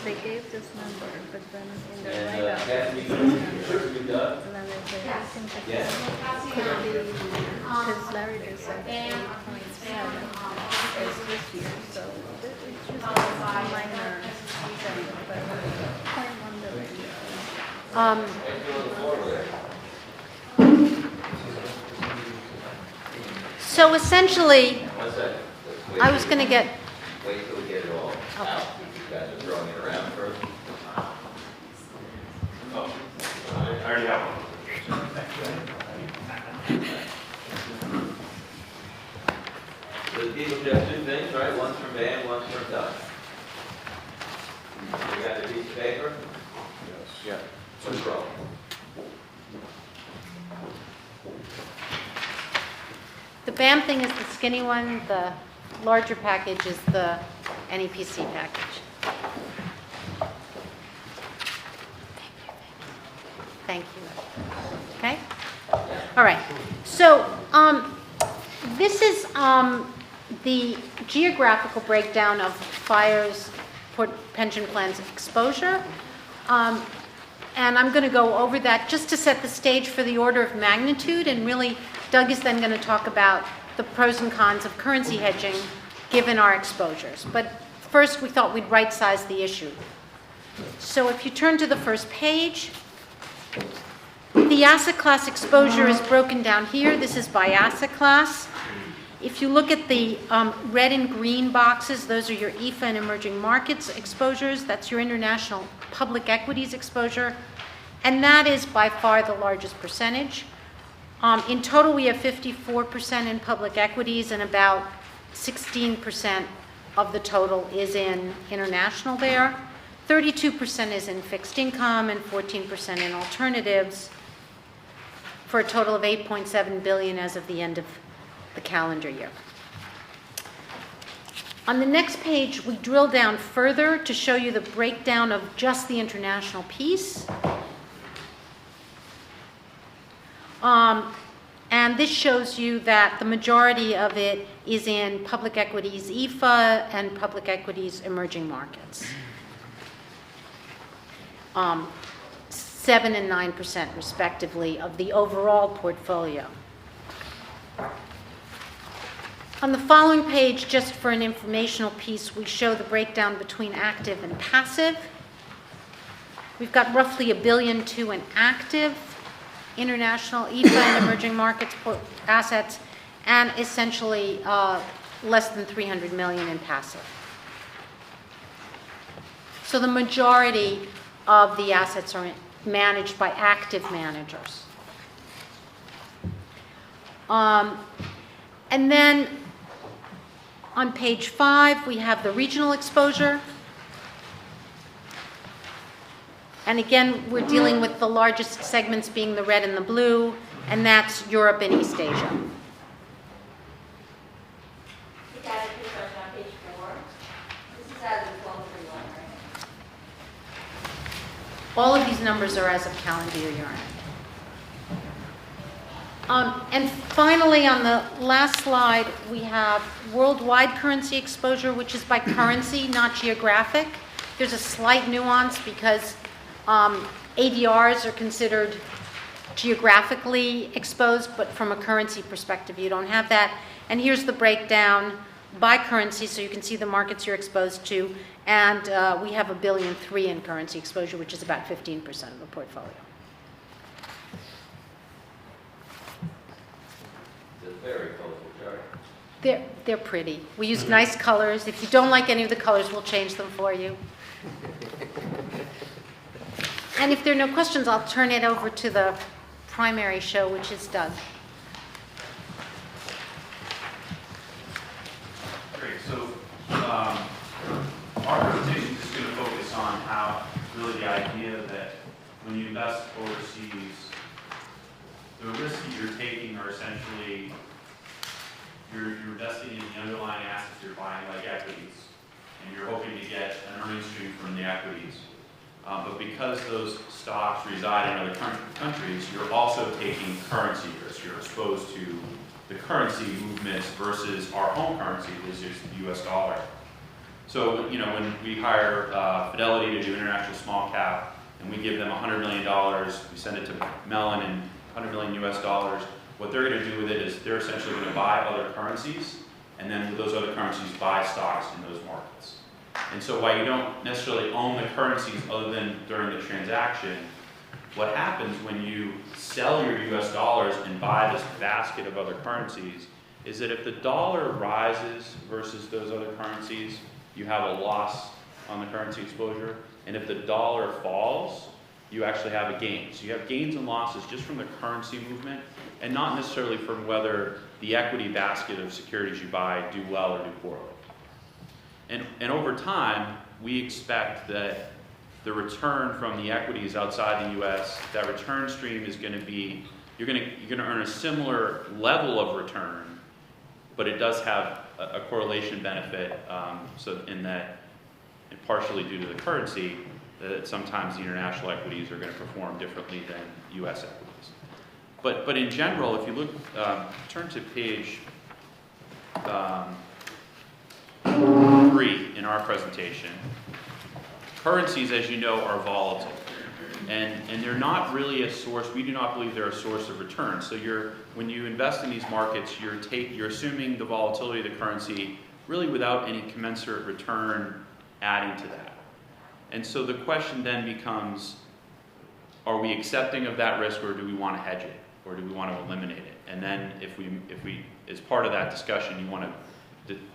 They gave this number, but then in the and write-up, that we got. and then they say, I think that Yes. could it be, because Larry just said 8.7 is this year, so it's just a minor thing, but 0.1 million. So essentially, What's that? I was going to get, Wait till we get it all out. You guys are throwing it around first. Oh, I already have one. So the people just two things, right? One's from Van, one's from Doug. You got the piece of paper? Yeah. No problem. the BAM thing is the skinny one, the larger package is the NEPC package. Thank you. Okay? All right. So this is the geographical breakdown of FIRE's pension plans exposure. And I'm going to go over that just to set the stage for the order of magnitude. And really, Doug is then going to talk about the pros and cons of currency hedging given our exposures. But first, we thought we'd right-size the issue. So if you turn to the first page, the asset class exposure is broken down here. This is by asset class. If you look at the red and green boxes, those are your EFA and emerging markets exposures. That's your international public equities exposure. And that is by far the largest percentage. In total, we have 54% in public equities, and about 16% of the total is in international there. 32% is in fixed income and 14% in alternatives, for a total of $8.7 billion as of the end of the calendar year. On the next page, we drill down further to show you the breakdown of just the international piece. And this shows you that the majority of it is in public equities EFA and public equities emerging markets. 7 and 9% respectively of the overall portfolio. On the following page, just for an informational piece, we show the breakdown between active and passive. We've got roughly $1.2 billion in active international EFA and emerging markets assets, and essentially less than $300 million in passive. So the majority of the assets are managed by active managers. And then on page 5, we have the regional exposure. And again, we're dealing with the largest segments being the red and the blue, and that's Europe and East Asia. On page 4. This is as of 12/31, right? All of these numbers are as of calendar year end. And finally, on the last slide, we have worldwide currency exposure, which is by currency, not geographic. There's a slight nuance because ADRs are considered geographically exposed, but from a currency perspective, you don't have that. And here's the breakdown by currency, so you can see the markets you're exposed to. And we have $1.3 billion in currency exposure, which is about 15% of the portfolio. It's a very colorful chart. They're pretty. We use nice colors. If you don't like any of the colors, we'll change them for you. And if there are no questions, I'll turn it over to the primary show, which is Doug. Great, so our presentation is just going to focus on how really the idea that when you invest overseas, the risks that you're taking are essentially you're investing in the underlying assets you're buying, like equities, and you're hoping to get an earnings stream from the equities. But because those stocks reside in other countries, you're also taking currency risk. You're exposed to the currency movements versus our home currency, which is the US dollar. So, you know, when we hire Fidelity to do international small cap, and we give them $100 million, we send it to Mellon and $100 million US dollars, what they're going to do with it is they're essentially going to buy other currencies, and then with those other currencies buy stocks in those markets. And so while you don't necessarily own the currencies other than during the transaction, what happens when you sell your US dollars and buy this basket of other currencies is that if the dollar rises versus those other currencies, you have a loss on the currency exposure. And if the dollar falls, you actually have a gain. So you have gains and losses just from the currency movement, and not necessarily from whether the equity basket of securities you buy do well or do poorly. And over time, we expect that the return from the equities outside the U.S., that return stream is going to be, you're going to earn a similar level of return, but it does have a correlation benefit, so in that, and partially due to the currency, that sometimes the international equities are going to perform differently than U.S. equities. But in general, if you look, turn to page 3 in our presentation. Currencies, as you know, are volatile, and they're not really a source. We do not believe they're a source of return. So when you invest in these markets, you're assuming the volatility of the currency really without any commensurate return adding to that. And so the question then becomes, are we accepting of that risk, or do we want to hedge it, or do we want to eliminate it? And then if we as part of that discussion, you want to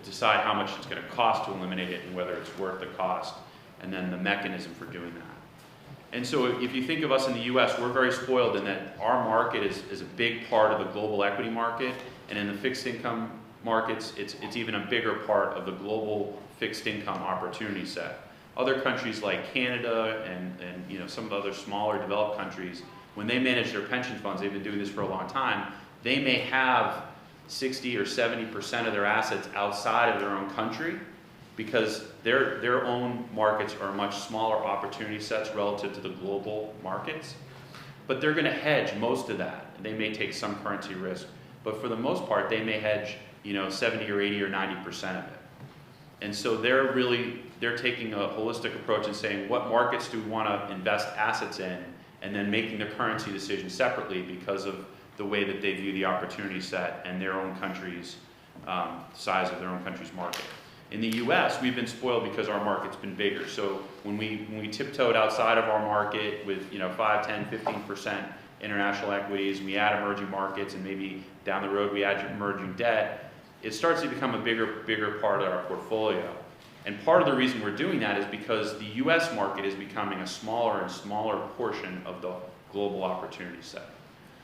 decide how much it's going to cost to eliminate it and whether it's worth the cost, and then the mechanism for doing that. And so if you think of us in the US, we're very spoiled in that our market is a big part of the global equity market, and in the fixed income markets, it's even a bigger part of the global fixed income opportunity set. Other countries like Canada and you know, some of the other smaller developed countries, when they manage their pension funds, they've been doing this for a long time, they may have 60 or 70% of their assets outside of their own country, because their own markets are much smaller opportunity sets relative to the global markets. But they're going to hedge most of that. They may take some currency risk, but for the most part, they may hedge, you know, 70 or 80 or 90% of it. And so they're taking a holistic approach and saying, what markets do we want to invest assets in, and then making the currency decision separately because of the way that they view the opportunity set and their own country's size of their own country's market. In the US, we've been spoiled because our market's been bigger. So when we tiptoed outside of our market with, you know, 5, 10, 15% international equities, and we add emerging markets, and maybe down the road we add emerging debt, it starts to become a bigger part of our portfolio. And part of the reason we're doing that is because the US market is becoming a smaller and smaller portion of the global opportunity set.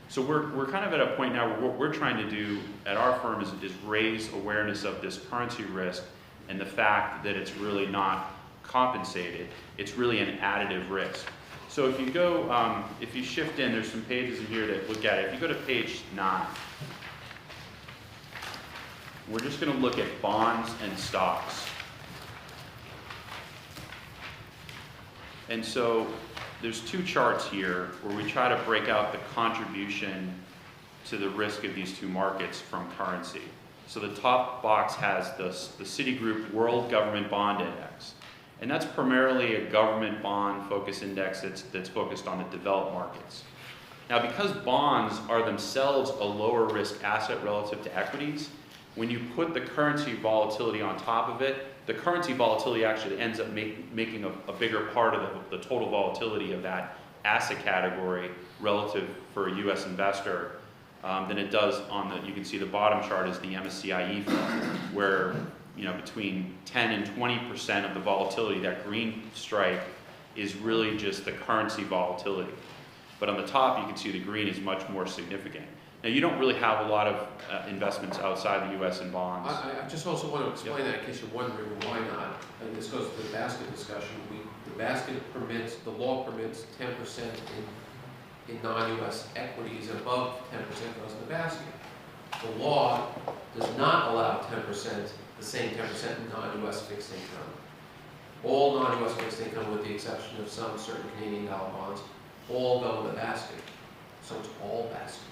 So we're kind of at a point now where what we're trying to do at our firm is raise awareness of this currency risk and the fact that it's really not compensated. It's really an additive risk. So if you go, if you shift in, there's some pages in here that look at it. If you go to page 9, we're just going to look at bonds and stocks. And so there's 2 charts here where we try to break out the contribution to the risk of these 2 markets from currency. So the top box has the Citigroup World Government Bond Index. And that's primarily a government bond focus index that's focused on the developed markets. Now, because bonds are themselves a lower risk asset relative to equities, when you put the currency volatility on top of it, the currency volatility actually ends up making a bigger part of the total volatility of that asset category relative for a US investor than it does on the, you can see the bottom chart is the MSCI fund, where, you know, between 10 and 20% of the volatility, that green stripe, is really just the currency volatility. but on the top you can see the green is much more significant. Now, you don't really have a lot of investments outside the U.S. in bonds. I just also want to explain that in case you're wondering why not. And this goes to the basket discussion. The basket permits, the law permits 10% in non-U.S. equities, above 10% goes in the basket. The law does not allow 10%, the same 10% in non-U.S. fixed income. All non-U.S. fixed income, with the exception of some certain Canadian dollar bonds, all go in the basket. So it's all basket.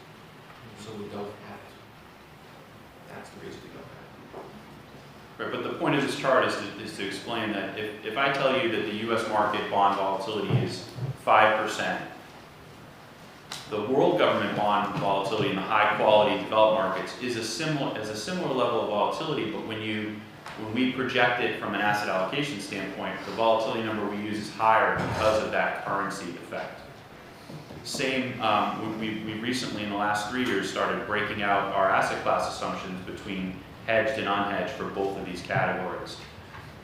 So we don't have it. That's the reason we don't have it. Right, but the point of this chart is to explain that if I tell you that the U.S. market bond volatility is 5%, the world government bond volatility in the high-quality developed markets is a similar level of volatility, but when we project it from an asset allocation standpoint, the volatility number we use is higher because of that currency effect. Same, we recently, in the last 3 years, started breaking out our asset class assumptions between hedged and unhedged for both of these categories.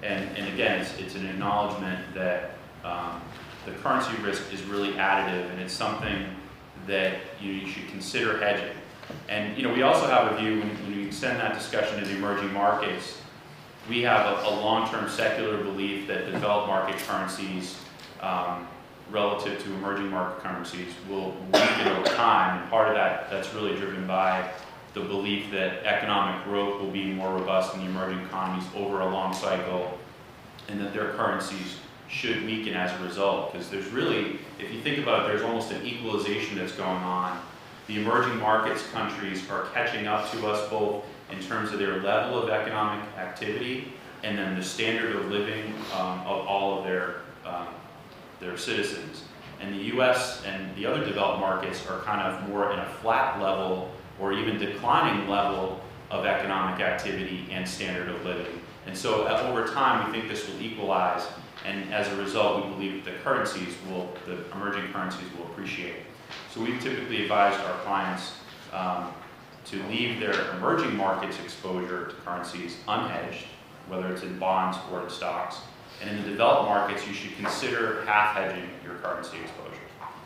And again, it's an acknowledgement that the currency risk is really additive, and it's something that you should consider hedging. And we also have a view, when we extend that discussion to the emerging markets, we have a long-term secular belief that developed market currencies relative to emerging market currencies will weaken over time, and part of that's really driven by the belief that economic growth will be more robust in the emerging economies over a long cycle, and that their currencies should weaken as a result. Because there's really, if you think about it, there's almost an equalization that's going on. The emerging markets countries are catching up to us both in terms of their level of economic activity and then the standard of living of all of their citizens. And the U.S. and the other developed markets are kind of more in a flat level or even declining level of economic activity and standard of living. And so over time, we think this will equalize, and as a result, we believe that the emerging currencies will appreciate. So we've typically advised our clients to leave their emerging markets exposure to currencies unhedged, whether it's in bonds or in stocks. And in the developed markets, you should consider half hedging your currency exposure.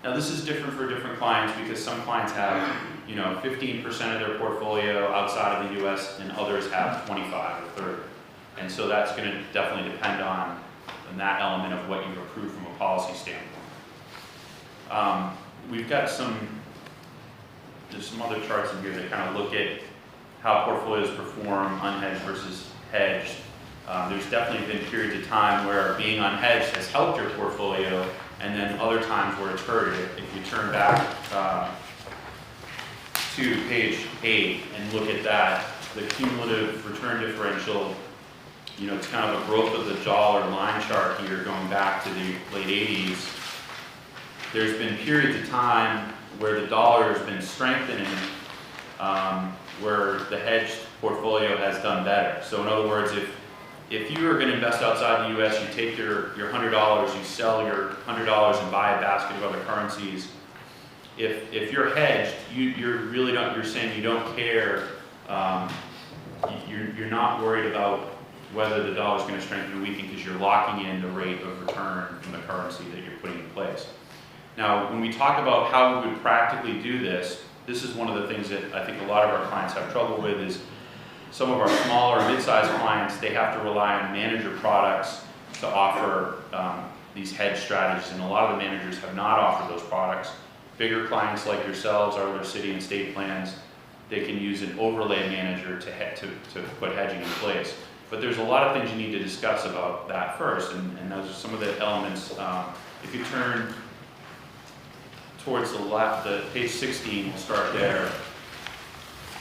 Now, this is different for different clients because some clients have 15% of their portfolio outside of the U.S. and others have 25 or 30. And so that's going to definitely depend on that element of what you've approved from a policy standpoint. We've got there's some other charts in here that kind of look at how portfolios perform unhedged versus hedged. There's definitely been periods of time where being unhedged has helped your portfolio, and then other times where it's hurt it. If you turn back to page 8 and look at that, the cumulative return differential, it's kind of a growth of the dollar line chart here going back to the late 80s. There's been periods of time where the dollar has been strengthening, where the hedged portfolio has done better. So in other words, if you are going to invest outside the U.S., you take your $100, you sell your $100 and buy a basket of other currencies. If you're hedged, you're saying you don't care. You're not worried about whether the dollar is going to strengthen or weaken because you're locking in the rate of return from the currency that you're putting in place. Now, when we talk about how we would practically do this, this is one of the things that I think a lot of our clients have trouble with is some of our smaller, mid-sized clients, they have to rely on manager products to offer these hedge strategies, and a lot of the managers have not offered those products. Bigger clients like yourselves or other city and state plans, they can use an overlay manager to put hedging in place. But there's a lot of things you need to discuss about that first, and those are some of the elements. If you turn towards the left, the page 16, we'll start there.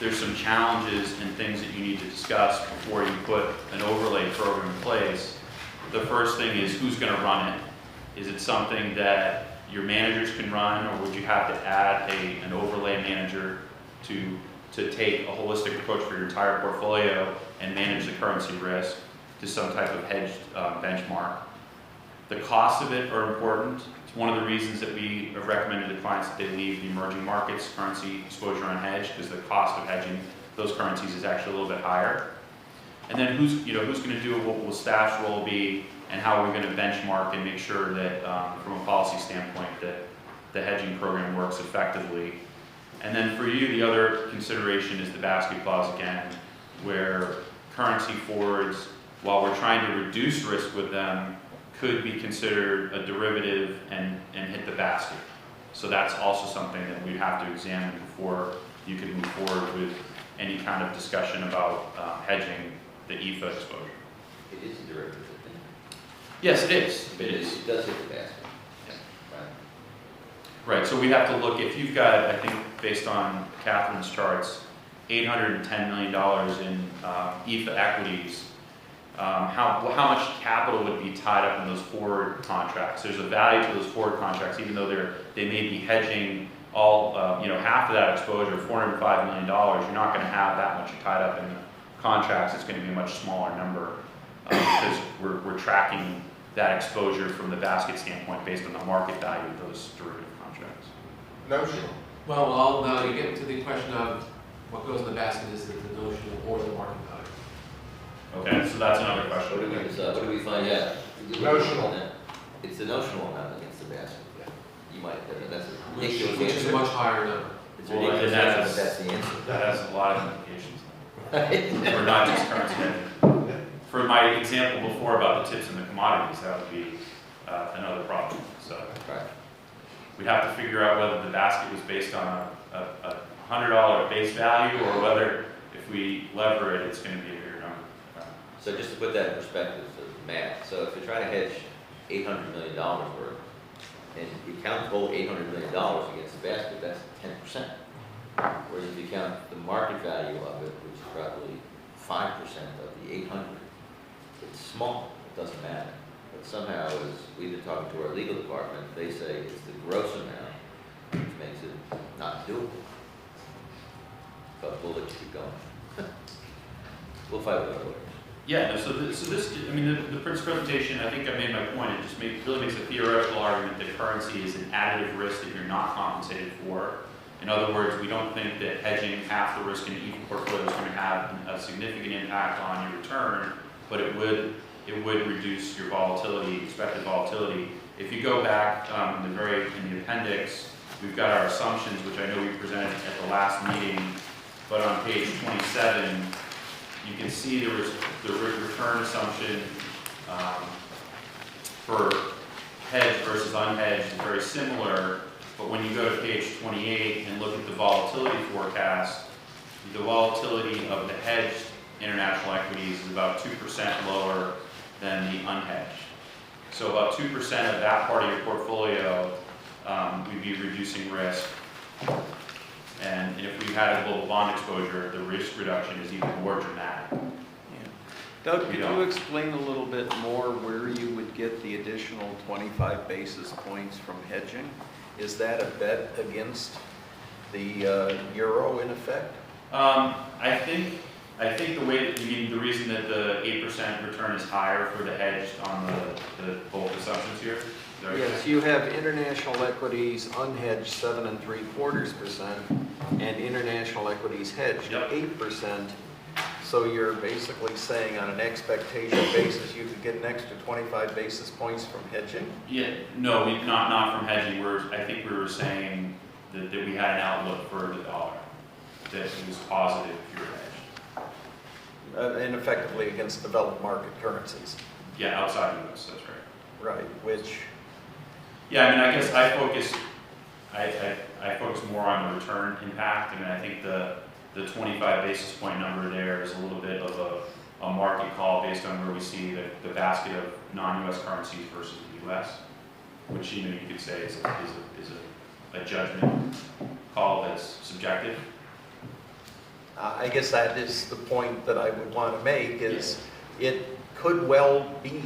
There's some challenges and things that you need to discuss before you put an overlay program in place. The first thing is who's going to run it. Is it something that your managers can run, or would you have to add an overlay manager to take a holistic approach for your entire portfolio and manage the currency risk to some type of hedged benchmark? The costs of it are important. It's one of the reasons that we have recommended to clients that they leave the emerging markets currency exposure unhedged, because the cost of hedging those currencies is actually a little bit higher. And then who's going to do it, what will staff's role be, and how are we going to benchmark and make sure that from a policy standpoint that the hedging program works effectively. And then for you, the other consideration is the basket clause again, where currency forwards, while we're trying to reduce risk with them, could be considered a derivative and hit the basket. So that's also something that we'd have to examine before you could move forward with any kind of discussion about hedging the EFA exposure. It is a derivative, isn't it? Yes, it is. It is. It does hit the basket. Right, so we have to look, if you've got, I think, based on Catherine's charts, $810 million in EFA equities, how much capital would be tied up in those forward contracts? There's a value to those forward contracts, even though they may be hedging all, half of that exposure, $405 million. You're not going to have that much tied up in the contracts. It's going to be a much smaller number because we're tracking that exposure from the basket standpoint based on the market value of those derivative contracts. Notional. Well, now you get to the question of what goes in the basket, is it the notional or the market value? Okay, so that's another question. What do we find out? Notional. It's the notional amount against the basket. Yeah. You might, that's a Which ridiculous is a answer. much higher number. It's Well, ridiculous then answer, that's- but that's the answer. That has a lot of implications. For not just currency hedging. For my example before about the tips and the commodities, that would be another problem. So Right. we'd have to figure out whether the basket was based on a $100 base value or whether if we lever it, it's going to be a bigger number. So just to put that in perspective, so math, so if you're trying to hedge $800 million worth, and you count the whole $800 million against the basket, that's 10%. Whereas if you count the market value of it, which is probably 5% of the 800, it's small, it doesn't matter. But somehow, as we've been talking to our legal department, they say it's the gross amount, which makes it not doable. But we'll let you keep going. We'll fight with our lawyers. Yeah, no, so this, I mean, the Prince presentation, I think I made my point. It just really makes a theoretical argument that currency is an additive risk that you're not compensated for. In other words, we don't think that hedging half the risk in an equal portfolio is going to have a significant impact on your return, but it would reduce your volatility, expected volatility. If you go back in the appendix, we've got our assumptions, which I know we presented at the last meeting, but on page 27, you can see there was the return assumption for hedged versus unhedged is very similar, but when you go to page 28 and look at the volatility forecast, the volatility of the hedged international equities is about 2% lower than the unhedged. So about 2% of that part of your portfolio, we'd be reducing risk. And if we had a global bond exposure, the risk reduction is even more dramatic. Doug, could you explain a little bit more where you would get the additional 25 basis points from hedging? Is that a bet against the euro in effect? I think the way that the reason that the 8% return is higher for the hedged on the both assumptions here. Yes, you have international equities unhedged 7 3/4%, and international equities hedged Yep. 8%. So you're basically saying on an expectation basis, you could get an extra 25 basis points from hedging? Yeah, no, not from hedging. I think we were saying that we had an outlook for the dollar that it was positive if you were hedged. And effectively against developed market currencies. Yeah, outside the U.S. That's right. Right, which, Yeah, I mean, I guess I focus more on the return impact. I mean, I think the 25 basis point number there is a little bit of a market call based on where we see the basket of non-U.S. currencies versus the U.S., which you could say is a judgment call that's subjective. I guess that is the point that I would want to make, is it could well be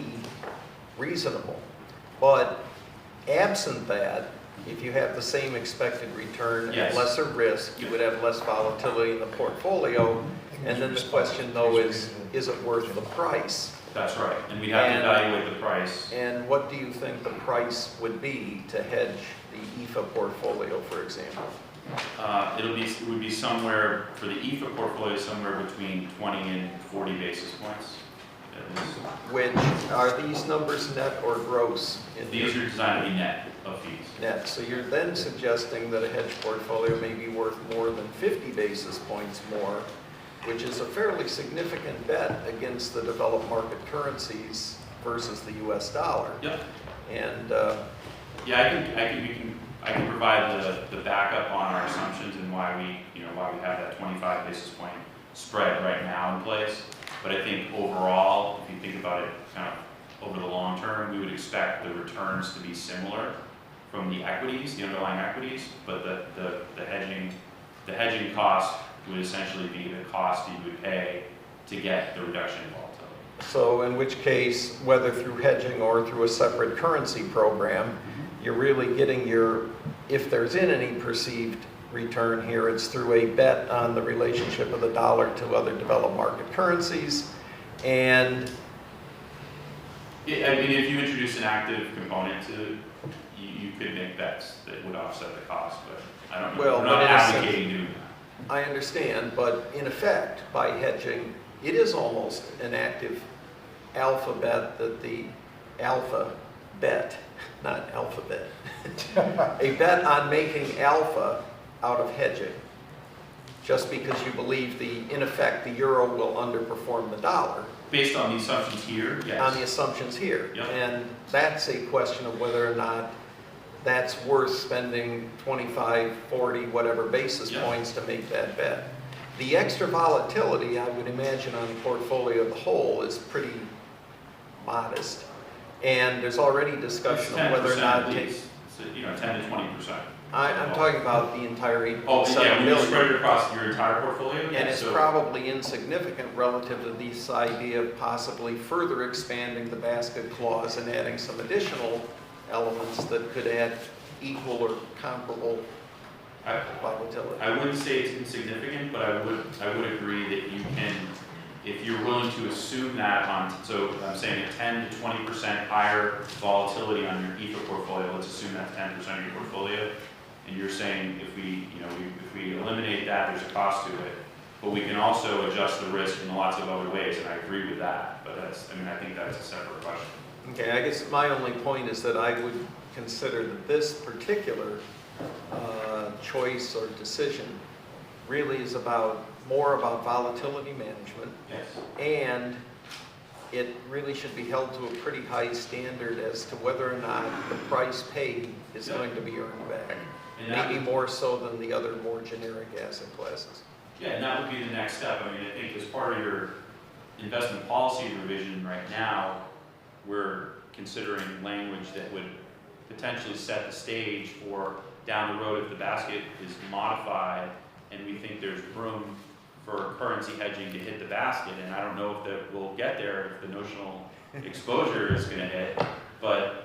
reasonable. But absent that, if you have the same expected return and Yes. lesser risk, you would have less volatility in the portfolio. And then the question though is it worth the price? That's right, and we'd have to evaluate the price. And what do you think the price would be to hedge the EFA portfolio, for example? It would be somewhere, for the EFA portfolio, somewhere between 20 and 40 basis points. At least. which, are these numbers net or gross? in These your- are designed to be net of fees. Net, so you're then suggesting that a hedge portfolio may be worth more than 50 basis points more, which is a fairly significant bet against the developed market currencies versus the US dollar. Yep. And, Yeah, I can provide the backup on our assumptions and why we have that 25 basis point spread right now in place. But I think overall, if you think about it kind of over the long term, we would expect the returns to be similar from the equities, the underlying equities, but the hedging cost would essentially be the cost you would pay to get the reduction in volatility. so in which case, whether through hedging or through a separate currency program, you're really getting your, if there's any perceived return here, it's through a bet on the relationship of the dollar to other developed market currencies. And I mean, if you introduce an active component to it, you could make bets that would offset the cost, but I don't know. Well, We're but not in a sense- advocating doing that. I understand, but in effect, by hedging, it is almost an active alpha bet that the alpha bet, not alphabet, a bet on making alpha out of hedging, just because you believe in effect, the euro will underperform the dollar. Based on the assumptions here, yes. On the assumptions here. Yep. And that's a question of whether or not that's worth spending 25, 40, whatever basis Yep. points to make that bet. The extra volatility, I would imagine, on the portfolio of the whole is pretty modest. And there's already discussion of whether or 10% not at take, least. So, 10 to 20%. I'm talking about the entire Oh, 8.7 yeah, when you million. spread it across your entire portfolio? And yeah, it's so- probably insignificant relative to this idea of possibly further expanding the basket clause and adding some additional elements that could add equal or comparable volatility. I wouldn't say it's insignificant, but I would agree that you can, if you're willing to assume that so I'm saying a 10 to 20% higher volatility on your EFA portfolio, let's assume that's 10% of your portfolio, and you're saying if we eliminate that, there's a cost to it, but we can also adjust the risk in lots of other ways, and I agree with that, but I think that's a separate question. Okay, I guess my only point is that I would consider that this particular choice or decision really is more about volatility management. Yes. And it really should be held to a pretty high standard as to whether or not the price paid is going to be earned back. And that Maybe would- more so than the other more generic asset classes. Yeah, and that would be the next step. I mean, I think as part of your investment policy revision right now, we're considering language that would potentially set the stage for down the road if the basket is modified and we think there's room for currency hedging to hit the basket. And I don't know if that we'll get there if the notional exposure is going to hit, but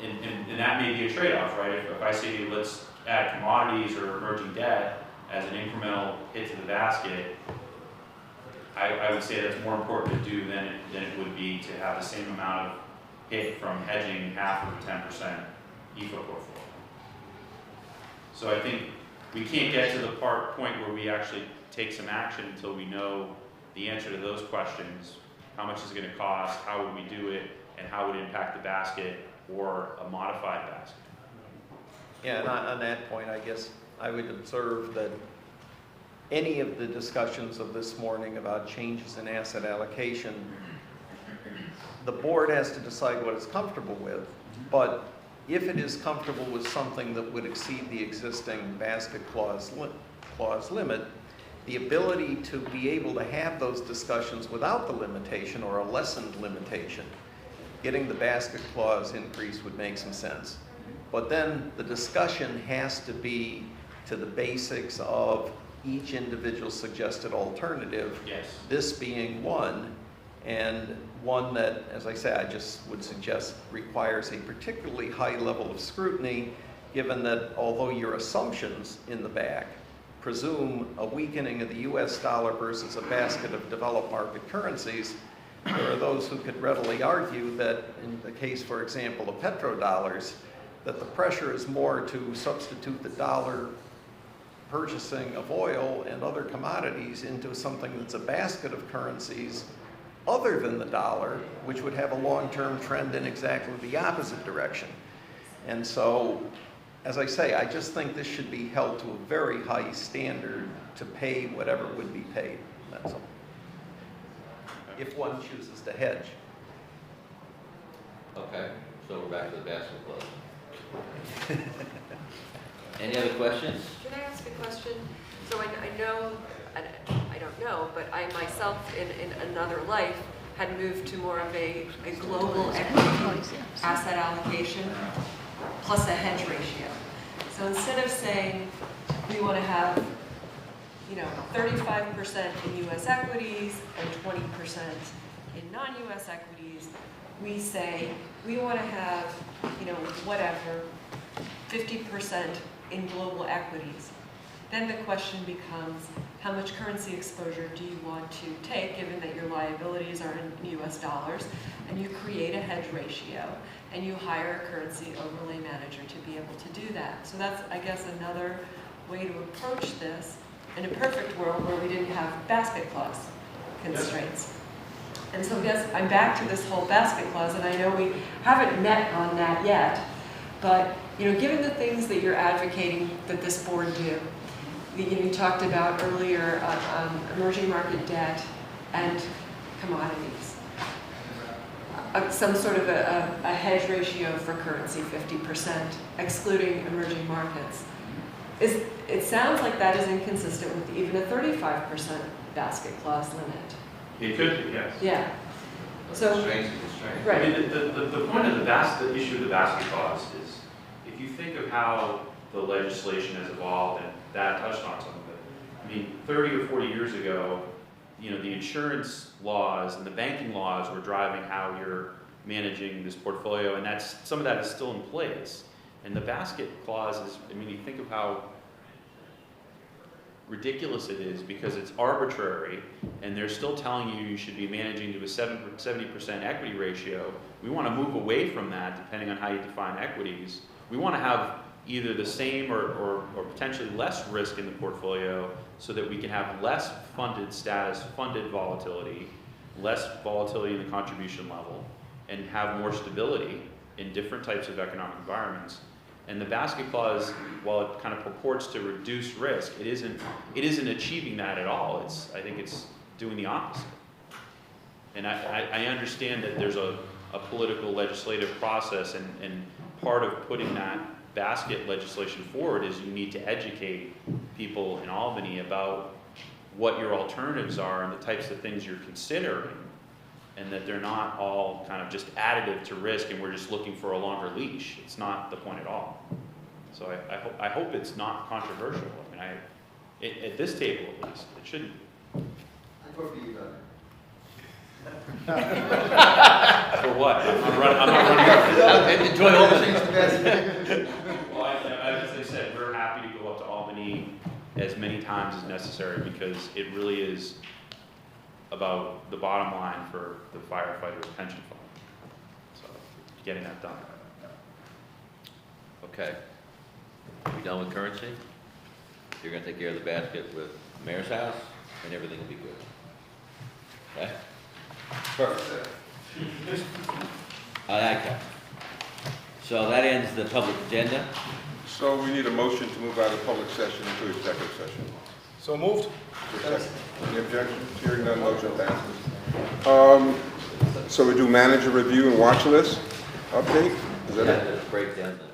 and that may be a trade-off, right? If I say to you, let's add commodities or emerging debt as an incremental hit to the basket, I would say that's more important to do than it would be to have the same amount of hit from hedging half of the 10% EFA portfolio. So I think we can't get to the point where we actually take some action until we know the answer to those questions. How much is it going to cost? How would we do it? And how would it impact the basket or a modified basket? Yeah, and on that point, I guess I would observe that any of the discussions of this morning about changes in asset allocation, the board has to decide what it's comfortable with, but if it is comfortable with something that would exceed the existing basket clause limit, the ability to be able to have those discussions without the limitation or a lessened limitation, getting the basket clause increase would make some sense. But then the discussion has to be to the basics of each individual suggested alternative. Yes. This being one, and one that, as I say, I just would suggest requires a particularly high level of scrutiny, given that although your assumptions in the back presume a weakening of the US dollar versus a basket of developed market currencies, there are those who could readily argue that in the case, for example, of petrodollars, that the pressure is more to substitute the dollar purchasing of oil and other commodities into something that's a basket of currencies other than the dollar, which would have a long-term trend in exactly the opposite direction. And so, as I say, I just think this should be held to a very high standard to pay whatever would be paid, that's all. If one chooses to hedge. Okay, so we're back to the basket club. Any other questions? Can I ask a question? So I know, I don't know, but I myself in another life had moved to more of a global equity asset allocation plus a hedge ratio. So instead of saying we want to have, 35% in US equities and 20% in non-US equities, we say we want to have, whatever, 50% in global equities. Then the question becomes, how much currency exposure do you want to take, given that your liabilities are in US dollars, and you create a hedge ratio, and you hire a currency overlay manager to be able to do that. So that's, I guess, another way to approach this in a perfect world where we didn't have basket clause constraints. And so I guess I'm back to this whole basket clause, and I know we haven't met on that yet, but given the things that you're advocating that this board do, you talked about earlier emerging market debt and commodities. Some sort of a hedge ratio for currency, 50%, excluding emerging markets. It sounds like that is inconsistent with even a 35% basket clause limit. It could be, yes. Yeah. So, Constraints and constraints. right. I mean, the point of the issue of the basket clause is, if you think of how the legislation has evolved, and Dad touched on some of it. I mean, 30 or 40 years ago, the insurance laws and the banking laws were driving how you're managing this portfolio, and some of that is still in place. And the basket clause is, you think of how ridiculous it is because it's arbitrary, and they're still telling you should be managing to a 70% equity ratio. We want to move away from that depending on how you define equities. We want to have either the same or potentially less risk in the portfolio so that we can have less funded status, funded volatility, less volatility in the contribution level, and have more stability in different types of economic environments. And the basket clause, while it kind of purports to reduce risk, it isn't achieving that at all. I think it's doing the opposite. And I understand that there's a political legislative process, and part of putting that basket legislation forward is you need to educate people in Albany about what your alternatives are and the types of things you're considering, and that they're not all kind of just additive to risk and we're just looking for a longer leash. It's not the point at all. So I hope it's not controversial. At this table at least, it shouldn't be. I vote for you, Doug. For what? I'm not running. Enjoy Albany. Well, as I said, we're happy to go up to Albany as many times as necessary because it really is about the bottom line for the firefighters' pension fund. So, getting that done. Okay. We done with currency? You're gonna take care of the basket with the mayor's house, and everything will be good. Okay? Perfect. I like that. So that ends the public agenda. So we need a motion to move out of public session into executive session. So moved? Any objections? Hearing none, motion passes. So we do manager review and watch list update? Is that it? Break down the